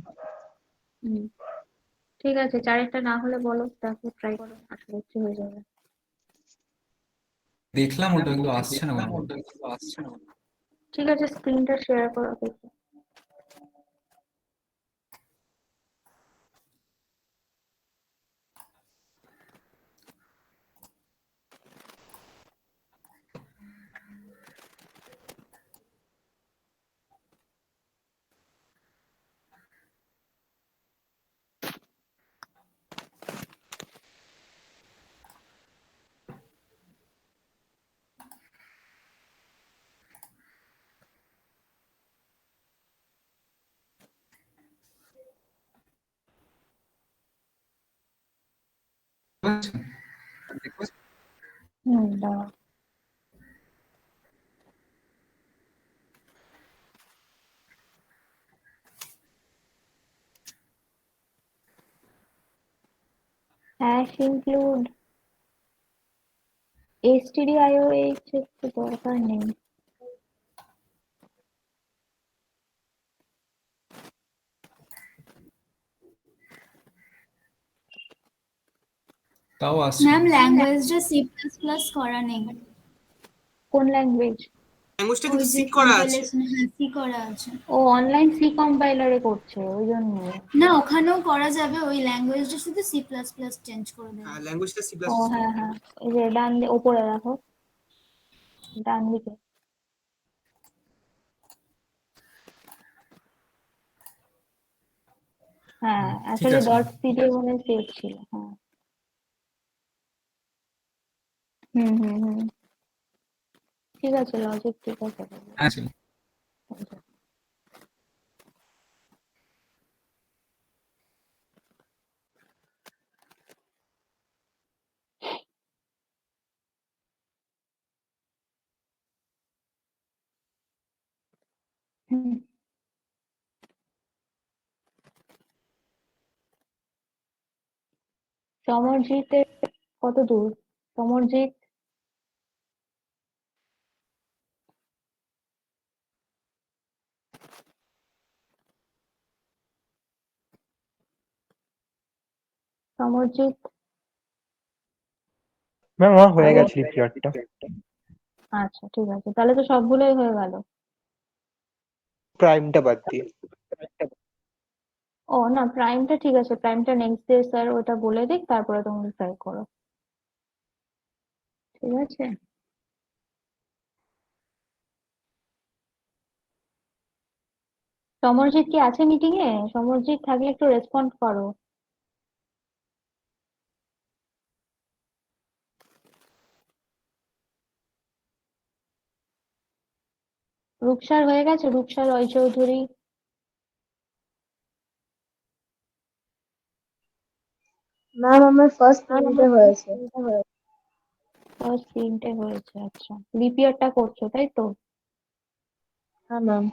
হুম, ঠিক আছে, 4এরটা না হলে বলো, তারপর ট্রাই করো, আশা করছি হয়ে যাবে। দেখলাম ওটা কিন্তু আসছে না কোনো মতে। ঠিক আছে, স্ক্রিনটা শেয়ার করো দেখি। দাঁড়াও। হ্যাশ ইনক্লুড stdioh একটু দরকার নেই। তাও আসছে ম্যাম ল্যাঙ্গুয়েজটা সি প্লাস প্লাস করা নেই। কোন ল্যাঙ্গুয়েজ? ল্যাঙ্গুয়েজটা ওই কিন্তু যে সি করা আছে। কম্পাইলেশন, হ্যাঁ সি করা আছে। ও অনলাইন সি কম্পাইলারে করছে ওই জন্য। না ওখানেও করা যাবে, ওই ল্যাঙ্গুয়েজটা শুধু সি প্লাস প্লাস চেঞ্জ করে দেবে। হ্যাঁ, ল্যাঙ্গুয়েজটা সি ও প্লাস। হ্যাঁ হ্যাঁ, এই যে ডান ওপরে দেখো, ডান দিকে। হ্যাঁ ঠিক আসলে আছে। ডট সি দিয়ে মনে সেভ ছিল। হ্যাঁ হুম, ঠিক আছে, লজিক ঠিক আছে। হ্যাঁ ছিল। হুম, সমরজিতের কত দূর? সমরজিৎ সমরজিৎ ম্যাম আমার হয়ে আরে গেছে লিপিয়ারটা। আচ্ছা ঠিক আছে, তাহলে তো সবগুলোই হয়ে গেল। প্রাইমটা বাদ দিয়ে। ও না, প্রাইমটা ঠিক আছে, প্রাইমটা নেক্সট ডে স্যার ওটা বলে দিক, তারপরে তুমি ট্রাই করো, ঠিক আছে? সমরজিৎ কি আছে মিটিং এ? সমরজিৎ থাকলে একটু রেসপন্ড করো। রূপসার হয়ে গেছে? রূপসা রয় চৌধুরী? ম্যাম আমার ফার্স্ট তিনটে হয়েছে। ফার্স্ট তিনটে হয়েছে, আচ্ছা। লিপিয়ারটা করছো তাই তো? হ্যাঁ ম্যাম।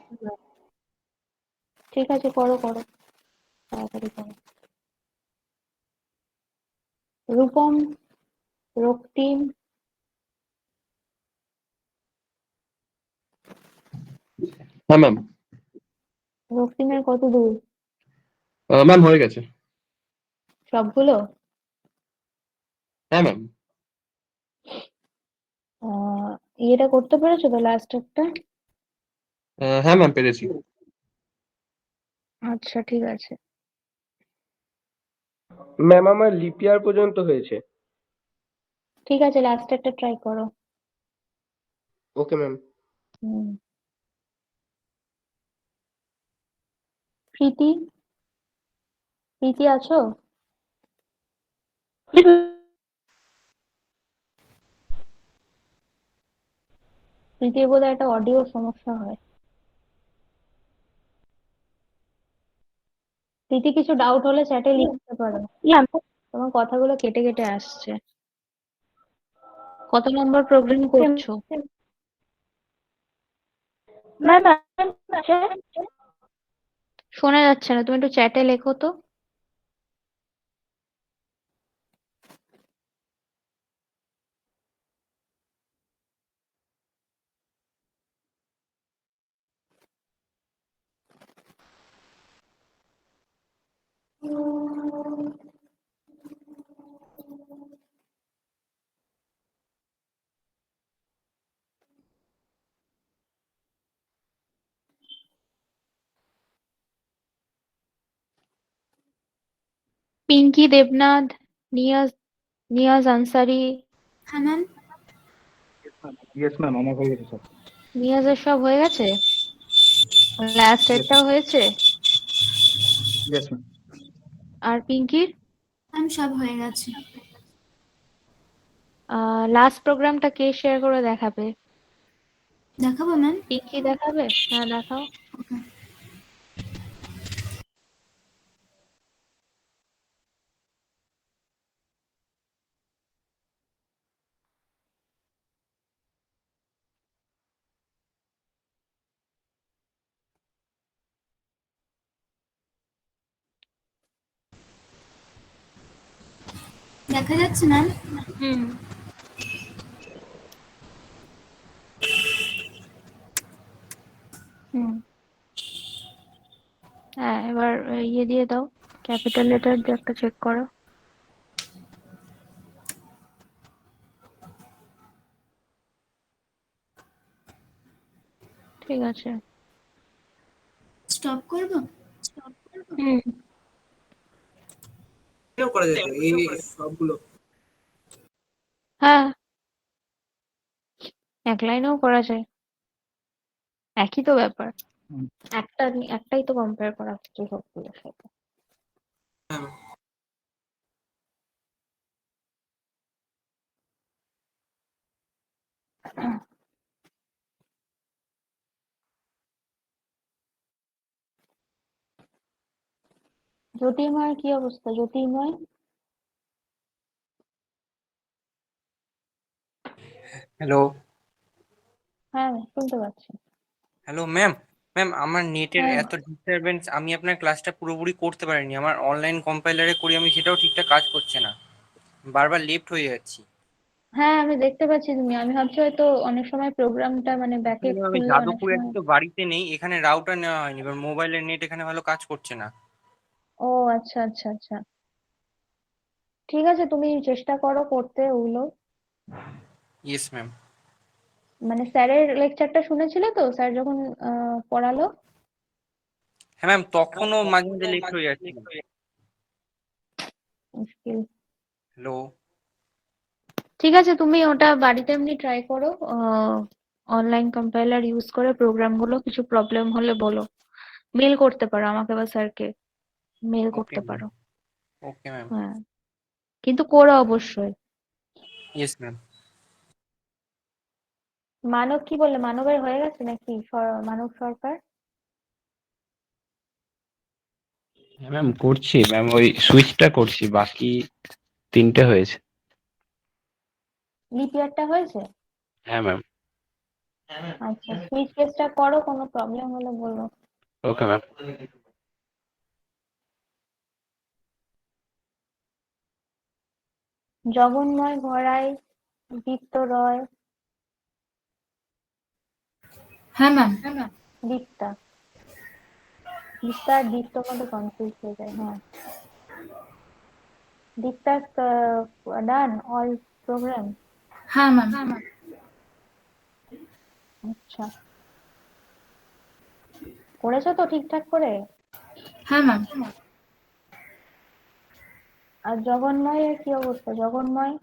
ঠিক আছে, করো করো, তাড়াতাড়ি করো। রূপম, রক্তিম, হ্যাঁ ম্যাম। রক্তিমের কত দূর? ম্যাম হয়ে গেছে। সবগুলো? হ্যাঁ ম্যাম। ইয়েটা করতে পেরেছো তো, লাস্ট একটা? হ্যাঁ ম্যাম পেরেছি। আচ্ছা ঠিক আছে। ম্যাম আমার লিপিয়ার পর্যন্ত হয়েছে। ঠিক আছে, লাস্ট একটা ট্রাই করো। ওকে ম্যাম। হুম। প্রীতি, প্রীতি আছো? প্রীতির বোধহয় একটা অডিও সমস্যা হয়। প্রীতি কিছু ডাউট হলে চ্যাটে লিখতে পারো। তোমার কথাগুলো কেটে কেটে আসছে। কত নম্বর প্রোগ্রাম করছো? শোনা যাচ্ছে না, তুমি একটু চ্যাটে লেখো তো। পিঙ্কি, দেবনাথ, নিয়াজ, নিয়াজ আনসারি। হ্যাঁ ম্যাম। ইয়েস ম্যাম আমার হয়ে গেছে সব। নিয়াজের সব হয়ে গেছে? লাস্ট এরটাও হয়েছে? Yes ma'am. আর পিঙ্কির? ম্যাম সব হয়ে গেছে। লাস্ট প্রোগ্রামটা কে শেয়ার করে দেখাবে? দেখাবো ম্যাম। পিঙ্কি দেখাবে? হ্যাঁ দেখাও। দেখা যাচ্ছে ম্যাম? হুম। হুম। হ্যাঁ এবার ইয়ে দিয়ে দাও, ক্যাপিটাল লেটার দিয়ে একটা চেক করো। ঠিক আছে। স্টপ করবো? হুম। এটাও করা যেত এই সবগুলো। হ্যাঁ, এক লাইনেও করা যায়, একই তো ব্যাপার। একটাই তো কম্পেয়ার করা হচ্ছে সবগুলোর সাথে। জ্যোতির্ময়ের কি অবস্থা? জ্যোতির্ময়? হ্যালো হ্যাঁ, শুনতে পাচ্ছি। Hello ma'am. ম্যাম আমার নেটের হ্যাঁ। এত ডিস্টারবেন্স, আমি আপনার ক্লাসটা পুরোপুরি করতে পারিনি। আমার অনলাইন কম্পাইলারে করি আমি, সেটাও ঠিকঠাক কাজ করছে না, বারবার লেফট হয়ে যাচ্ছি। হ্যাঁ, আমি দেখতে পাচ্ছি আমি ভাবছি হয়তো অনেক সময় প্রোগ্রামটা মানে ব্যাকে আসলে আমি খুললে অনেক যাদবপুরে আছি সময়। তো, বাড়িতে নেই, এখানে রাউটার নেওয়া হয়নি, এবার মোবাইলের নেট এখানে ভালো কাজ করছে না। ও আচ্ছা আচ্ছা আচ্ছা, ঠিক আছে, তুমি চেষ্টা করো করতে ওগুলো। Yes ma'am. মানে স্যারের লেকচারটা শুনেছিলে তো, স্যার যখন পড়ালো? হ্যাঁ ম্যাম, তখনও মাঝে মাঝে লেফট হয়ে যাচ্ছিল। মুশকিল। হ্যালো। ঠিক আছে, তুমি ওটা বাড়িতে এমনি ট্রাই করো, অনলাইন কম্পাইলার ইউজ করে প্রোগ্রামগুলো, কিছু প্রবলেম হলে বলো, মেল করতে পারো আমাকে বা স্যারকে, মেল ওকে করতে ম্যাম। পারো। Okay ma'am. হ্যাঁ, কিন্তু করো অবশ্যই। Yes ma'am. মানব কি বললে? মানবের হয়ে গেছে নাকি? মানব সরকার? হ্যাঁ ম্যাম করছি ম্যাম, ওই সুইচটা করছি, বাকি তিনটে হয়েছে। লিপিয়ারটা হয়েছে? হ্যাঁ ম্যাম। আচ্ছা, সুইচ কেসটা করো, কোনো প্রবলেম হলে বলো। Okay ma'am. জগন্ময় ঘরাই, দীপ্ত রয়। হ্যাঁ ম্যাম। দীপ্তা। দীপ্তা আর দীপ্তর মধ্যে কনফিউজ হয়ে যায়। হ্যাঁ, দীপ্তা ডান অল প্রোগ্রাম। হ্যাঁ ম্যাম। আচ্ছা, করেছো তো ঠিকঠাক করে? হ্যাঁ ম্যাম। আর জগন্ময়ের কি অবস্থা? Jaganmoy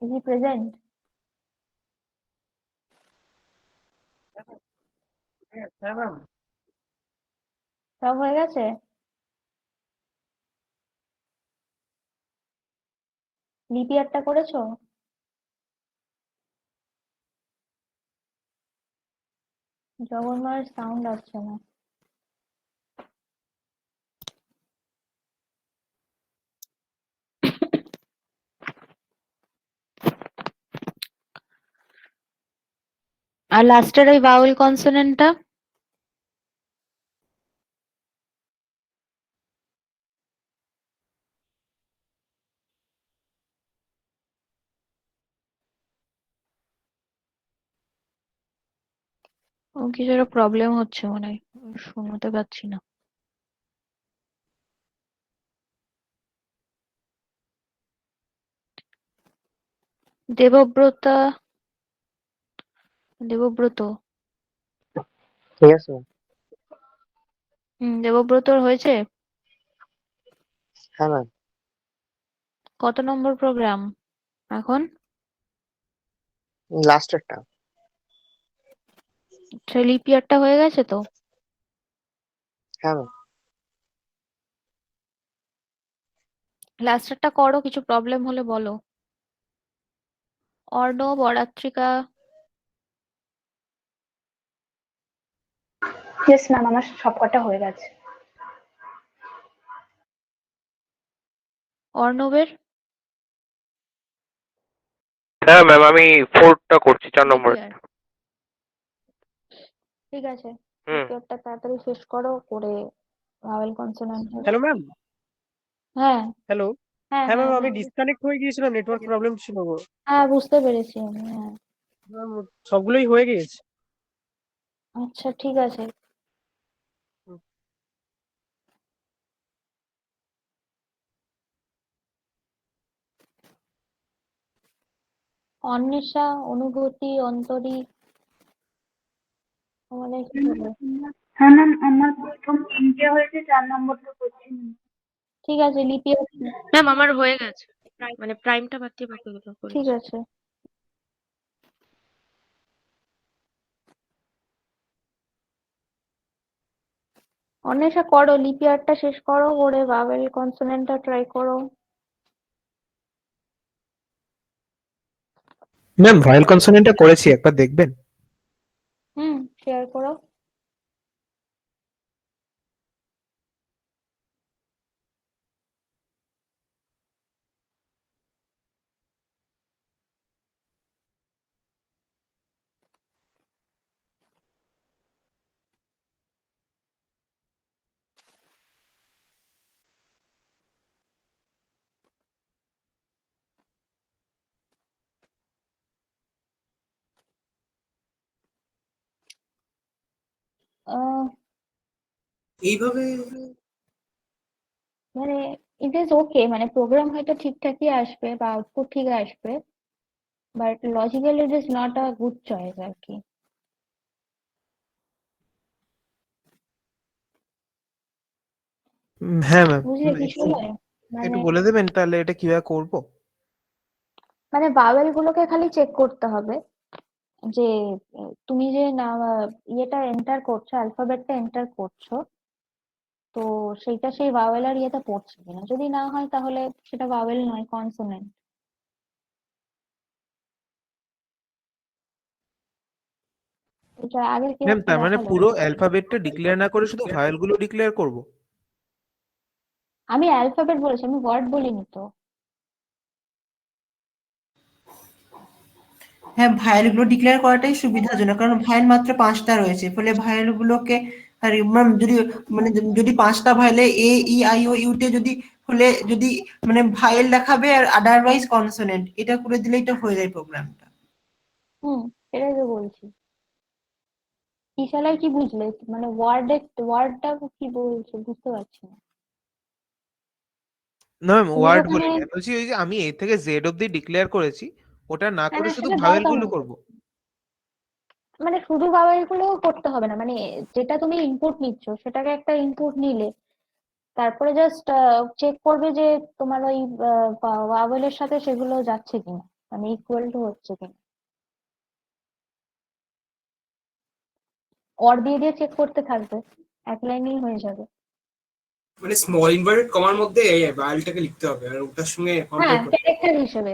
is he present? হ্যাঁ ম্যাম। সব হয়ে গেছে? লিপিয়ারটা করেছো? জগন্ময়ের সাউন্ড আসছে না। আর লাস্টের ওই ভাওয়েল কনসোনেন্টটা? ও কিছু একটা প্রবলেম হচ্ছে মনে হয়, শোনাতে পাচ্ছি না। দেবব্রতা, দেবব্রত। ঠিক আছে। দেবব্রতর হয়েছে? হ্যাঁ ম্যাম। কত নম্বর প্রোগ্রাম এখন? লাস্টেরটা। আচ্ছা, লিপিয়ারটা হয়ে গেছে তো? হ্যাঁ ম্যাম। লাস্টেরটা করো, কিছু প্রবলেম হলে বলো। অর্ণব, অরাত্রিকা। ইয়েস ম্যাম, আমার সবকটা হয়ে গেছে। অর্ণবের? হ্যাঁ ম্যাম, আমি 4টা করছি, 4 নম্বর। লিপিয়ার? ঠিক আছে, হুম। লিপিয়ারটা তাড়াতাড়ি শেষ করো, করে ভাওয়েল কনসোনেন্ট। Hello ma'am. হ্যাঁ হ্যালো। হ্যাঁ হ্যাঁ হ্যাঁ ম্যাম, আমি হ্যাঁ। ডিসকানেক্ট হয়ে গিয়েছিলাম, নেটওয়ার্ক প্রবলেম ছিল গো। হ্যাঁ, বুঝতে পেরেছি আমি। হ্যাঁ, ম্যাম, সবগুলোই হয়ে গিয়েছে। আচ্ছা ঠিক আছে। অন্বেষা, অনুভূতি, অন্তরী। আমাদের কি হবে? হ্যাঁ ম্যাম, আমার প্রথম 3টে হয়েছে, 4 নম্বরটা করছি না। ঠিক আছে, লিপি ম্যাম আমার হয়ে গেছে, মানে প্রাইমটা বাদ দিয়ে বাকিগুলো ঠিক করেছি। আছে। অন্বেষা করো, লিপি আর্টটা শেষ করো, করে ভাওয়েল কনসোনেন্টটা ট্রাই করো। ম্যাম ভয়েল কনসোনেন্টটা করেছি, একবার দেখবেন? শেয়ার করো। এইভাবে মানে ইট ইজ ওকে, মানে প্রোগ্রাম হয়তো ঠিকঠাকই আসবে বা আউটপুট ঠিক আসবে, but logical it is not a good choice আর কি। হ্যাঁ ম্যাম, বুঝলে কি একটু শুনলে? মানে একটু বলে দেবেন তাহলে এটা কিভাবে করব? মানে ভাওয়েল গুলোকে খালি চেক করতে হবে যে তুমি যে না ইয়েটা এন্টার করছো, অ্যালফাবেটটা এন্টার করছো, তো সেইটা সেই ভাওয়েল আর ইয়েতে পড়ছে কিনা। যদি না হয় তাহলে সেটা ভাওয়েল নয়, কনসোনেন্ট। এটা আগের ম্যাম ক্লাসে তার মানে দেখালো। পুরো অ্যালফাবেটটা ডিক্লেয়ার না করে শুধু ভায়েল গুলো ডিক্লেয়ার করব? আমি অ্যালফাবেট বলেছি, আমি ওয়ার্ড বলিনি তো। হ্যাঁ, ভাইল গুলো ডিক্লেয়ার করাটাই সুবিধাজনক, কারণ ভাইল মাত্র 5টা রয়েছে, ফলে ভাইল গুলোকে আর ম্যাম যদি মানে যদি 5টা ভাইলে এ ই আই ও ইউ তে যদি হলে যদি মানে ভাইল দেখাবে আর আদারওয়াইজ কনসোনেন্ট, এটা করে দিলেই তো হয়ে যায় প্রোগ্রামটা। সেটাই তো বলছি। কিশালায় কি বুঝলে? মানে ওয়ার্ডটা কি বলছে বুঝতে পারছি না। না ম্যাম তুমি ওয়ার্ড যেখানে, বলিনি, আমি বলছি ওই যে আমি এ থেকে জেড অব্দি ডিক্লেয়ার করেছি, ওটা না না করে না শুধু সেটা ভাওয়েল দরকার গুলো নেই, করব? মানে শুধু ভাওয়েল গুলো করতে হবে না, মানে যেটা তুমি ইনপুট নিচ্ছ সেটাকে একটা ইনপুট নিলে তারপরে জাস্ট চেক করবে যে তোমার ওই ভাওয়েলের সাথে সেগুলো যাচ্ছে কিনা, মানে ইকুয়াল টু হচ্ছে কিনা। অর দিয়ে দিয়ে চেক করতে থাকবে, এক লাইনেই হয়ে যাবে। মানে স্মল ইনভার্টেড কমার মধ্যে এই ভায়েলটাকে লিখতে হবে আর ওটার সঙ্গে হ্যাঁ, কম্পেয়ার করতে হবে। ক্যারেক্টার হিসেবে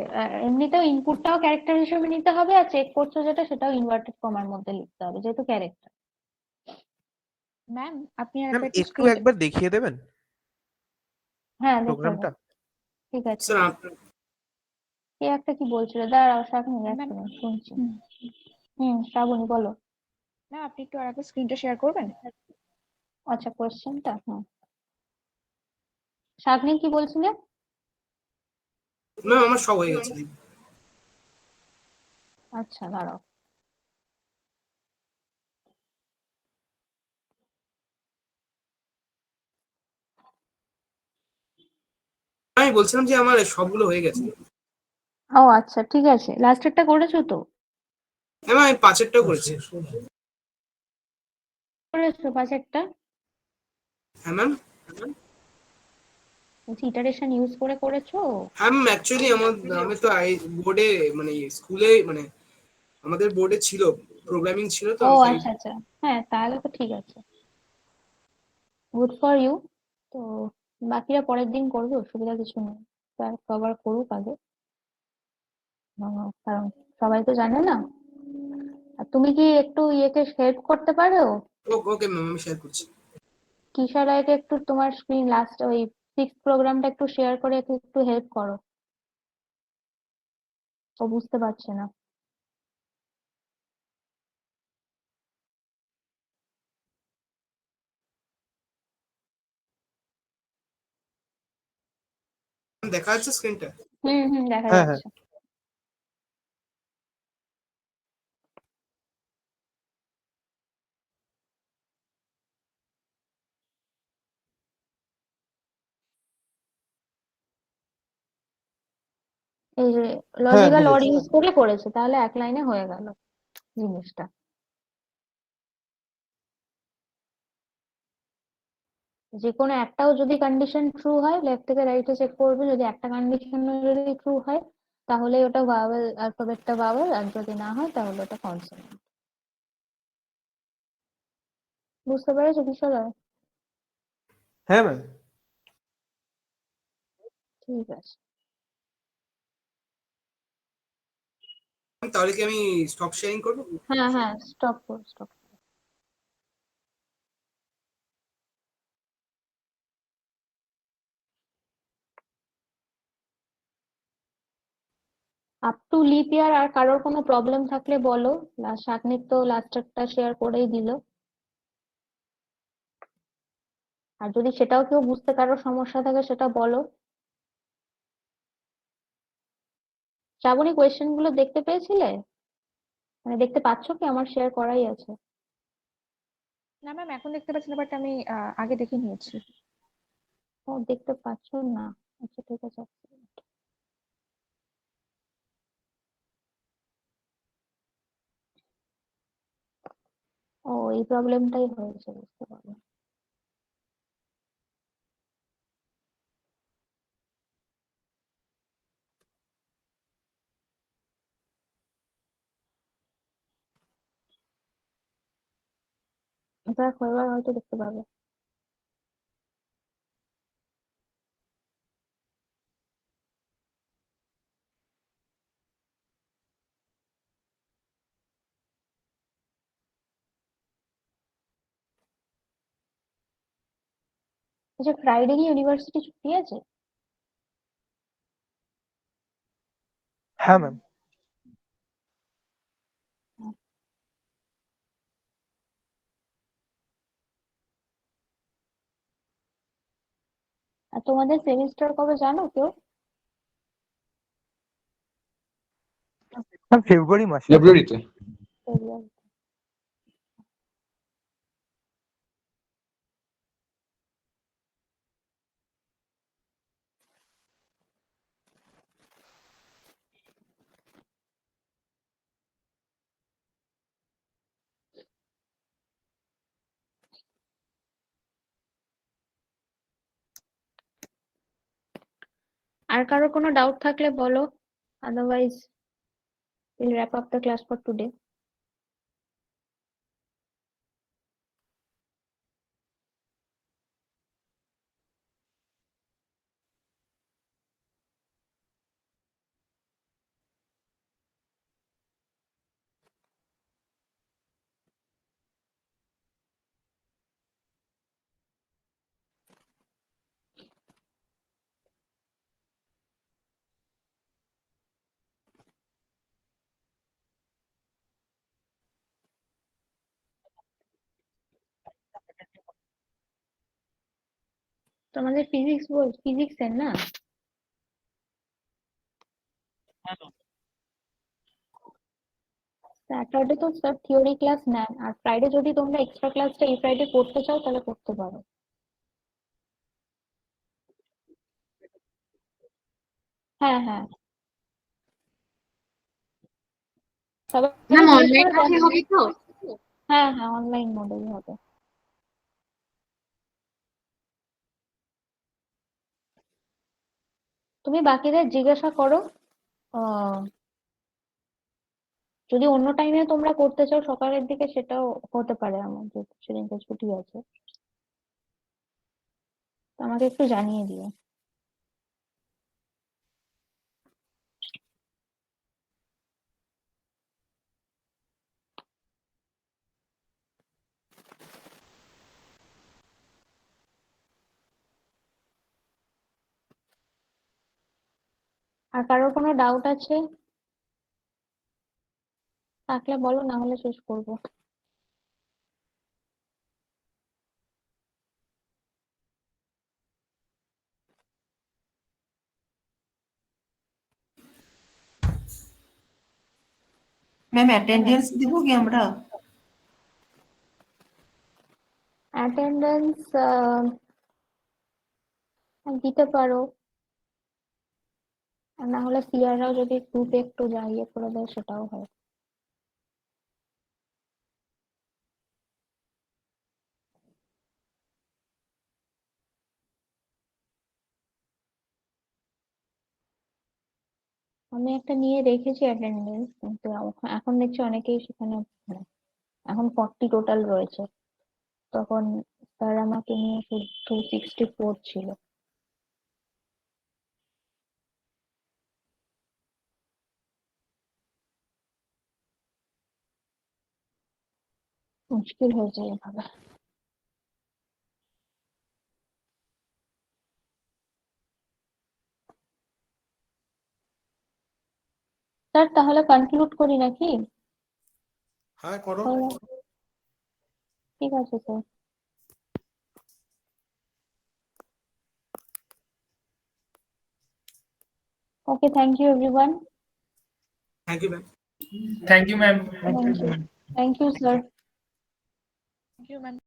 এমনিতেও ইনপুটটাও ক্যারেক্টার হিসেবে নিতে হবে, আর চেক করছো যেটা সেটাও ইনভার্টেড কমার মধ্যে লিখতে হবে, যেহেতু ক্যারেক্টার। ম্যাম আপনি আর ম্যাম একবার একটু একটু স্ক্রিন। একবার দেখিয়ে দেবেন হ্যাঁ, দেখাবো। প্রোগ্রামটা? ঠিক আছে। স্যার কে একটা কি বলছিল, দাঁড়াও শাকনি, এক ম্যাম মিনিট শুনছি। শ্রাবণী বলো। ম্যাম আপনি একটু আর একবার স্ক্রিনটা শেয়ার করবেন? আচ্ছা, কোয়েশ্চেনটা শাকনি কি বলছিলে? না আমার সব হয়ে গেছে। আচ্ছা দাঁড়াও। আমি বলছিলাম যে আমার সবগুলো হয়ে গেছে। ও আচ্ছা, ঠিক আছে, লাস্টেরটা করেছো তো? হ্যাঁ আমি 5এরটাও করেছি। করেছো 5এরটা? হ্যাঁ ম্যাম। বলছি ইটারেশন ইউজ করে করেছো? হ্যাঁ ম্যাম অ্যাকচুয়ালি আমি তো বোর্ডে মানে স্কুলে মানে আমাদের বোর্ডে ছিল প্রোগ্রামিং ছিল তো ও আমি তাই। আচ্ছা আচ্ছা, হ্যাঁ তাহলে তো ঠিক আছে, গুড ফর ইউ। তো বাকিরা পরের দিন করবে, অসুবিধা কিছু নেই, স্যার কভার করুক আগে, কারণ সবাই তো জানে না। আর তুমি কি একটু ইয়েকে হেল্প করতে পারো? ওকে ম্যাম আমি শেয়ার করছি। কিশোরাইকে একটু তোমার স্ক্রিন লাস্ট ওই 6 প্রোগ্রামটা একটু শেয়ার করে একটু হেল্প করো, ও বুঝতে পারছে না। দেখা যাচ্ছে স্ক্রিনটা? দেখা হ্যাঁ হ্যাঁ। যাচ্ছে। এই যে হ্যাঁ লজিক্যাল অর বুঝেছি। ইউজ করে করেছে, তাহলে এক লাইনে হয়ে গেল জিনিসটা। যে কোনো একটাও যদি কন্ডিশন ট্রু হয় লেফট থেকে রাইটে চেক করবে, যদি একটা কন্ডিশন যদি ট্রু হয় তাহলে ওটা ভাওয়েল, অ্যালফাবেটটা ভাওয়েল, আর যদি না হয় তাহলে ওটা কনসোনেন্ট। বুঝতে পেরেছো বিষয়? হ্যাঁ ম্যাম। ঠিক আছে। তাহলে কি আমি স্টপ শেয়ারিং করবো? হ্যাঁ হ্যাঁ, স্টপ করো, stop. Up to leap year আর কারোর কোনো প্রবলেম থাকলে বলো। শাকনিক তো লাস্টেরটা শেয়ার করেই দিল। আর যদি সেটাও কেউ বুঝতে কারোর সমস্যা থাকে সেটা বলো। শ্রাবণী, কোয়েশ্চেন গুলো দেখতে পেয়েছিলে? মানে দেখতে পাচ্ছ কি? আমার শেয়ার করাই আছে। না ম্যাম, এখন দেখতে পাচ্ছি না, বাট আমি আগে দেখে নিয়েছি। ও, দেখতে পাচ্ছ না? আচ্ছা ঠিক আছে। ও, এই প্রবলেমটাই হয়েছে, বুঝতে পারলাম। দেখো এবার হয়তো দেখতে পাবে। আচ্ছা, ফ্রাইডে কি ইউনিভার্সিটি ছুটি আছে? হ্যাঁ ম্যাম। আর তোমাদের সেমিস্টার কবে জানো কেউ? ফেব্রুয়ারি মাসে। ফেব্রুয়ারিতে। ফেব্রুয়ারি। আর কারো কোনো ডাউট থাকলে বলো, otherwise will wrap up the class for today. তোমাদের ফিজিক্স এর না? স্যাটারডে তো স্যার থিওরি ক্লাস নেন, আর ফ্রাইডে যদি তোমরা এক্সট্রা ক্লাসটা এই ফ্রাইডে করতে চাও তাহলে করতে পারো। হ্যাঁ হ্যাঁ, সবাইকে ম্যাম জিজ্ঞেস অনলাইন করে মোডে হবে তো? হ্যাঁ হ্যাঁ, অনলাইন মোডেই হবে। তুমি বাকিদের জিজ্ঞাসা করো, আহ, যদি অন্য টাইমে তোমরা করতে চাও সকালের দিকে সেটাও হতে পারে, আমার যে সেদিনকে ছুটি আছে। তো আমাকে একটু জানিয়ে দিও। আর কারোর কোনো ডাউট আছে থাকলে বলো, না হলে শেষ করবো। ম্যাম অ্যাটেন্ডেন্স দিব কি আমরা? অ্যাটেন্ডেন্স দিতে পারো, আর না হলে সিআররাও যদি গ্রুপে একটু ইয়ে করে দেয় সেটাও হয়। আমি একটা নিয়ে রেখেছি অ্যাটেন্ডেন্স, কিন্তু এখন দেখছি অনেকেই সেখানে মানে এখন 40 টোটাল রয়েছে, তখন স্যার আমাকে নিয়ে 264 ছিল। মুশকিল হয়েছে এভাবে। স্যার তাহলে কনক্লুড করি নাকি? হ্যাঁ করো। ঠিক আছে sir. Okay, thank you everyone. Thank you ma'am. Thank you ma'am. Thank you, sir. Thank you, ma'am.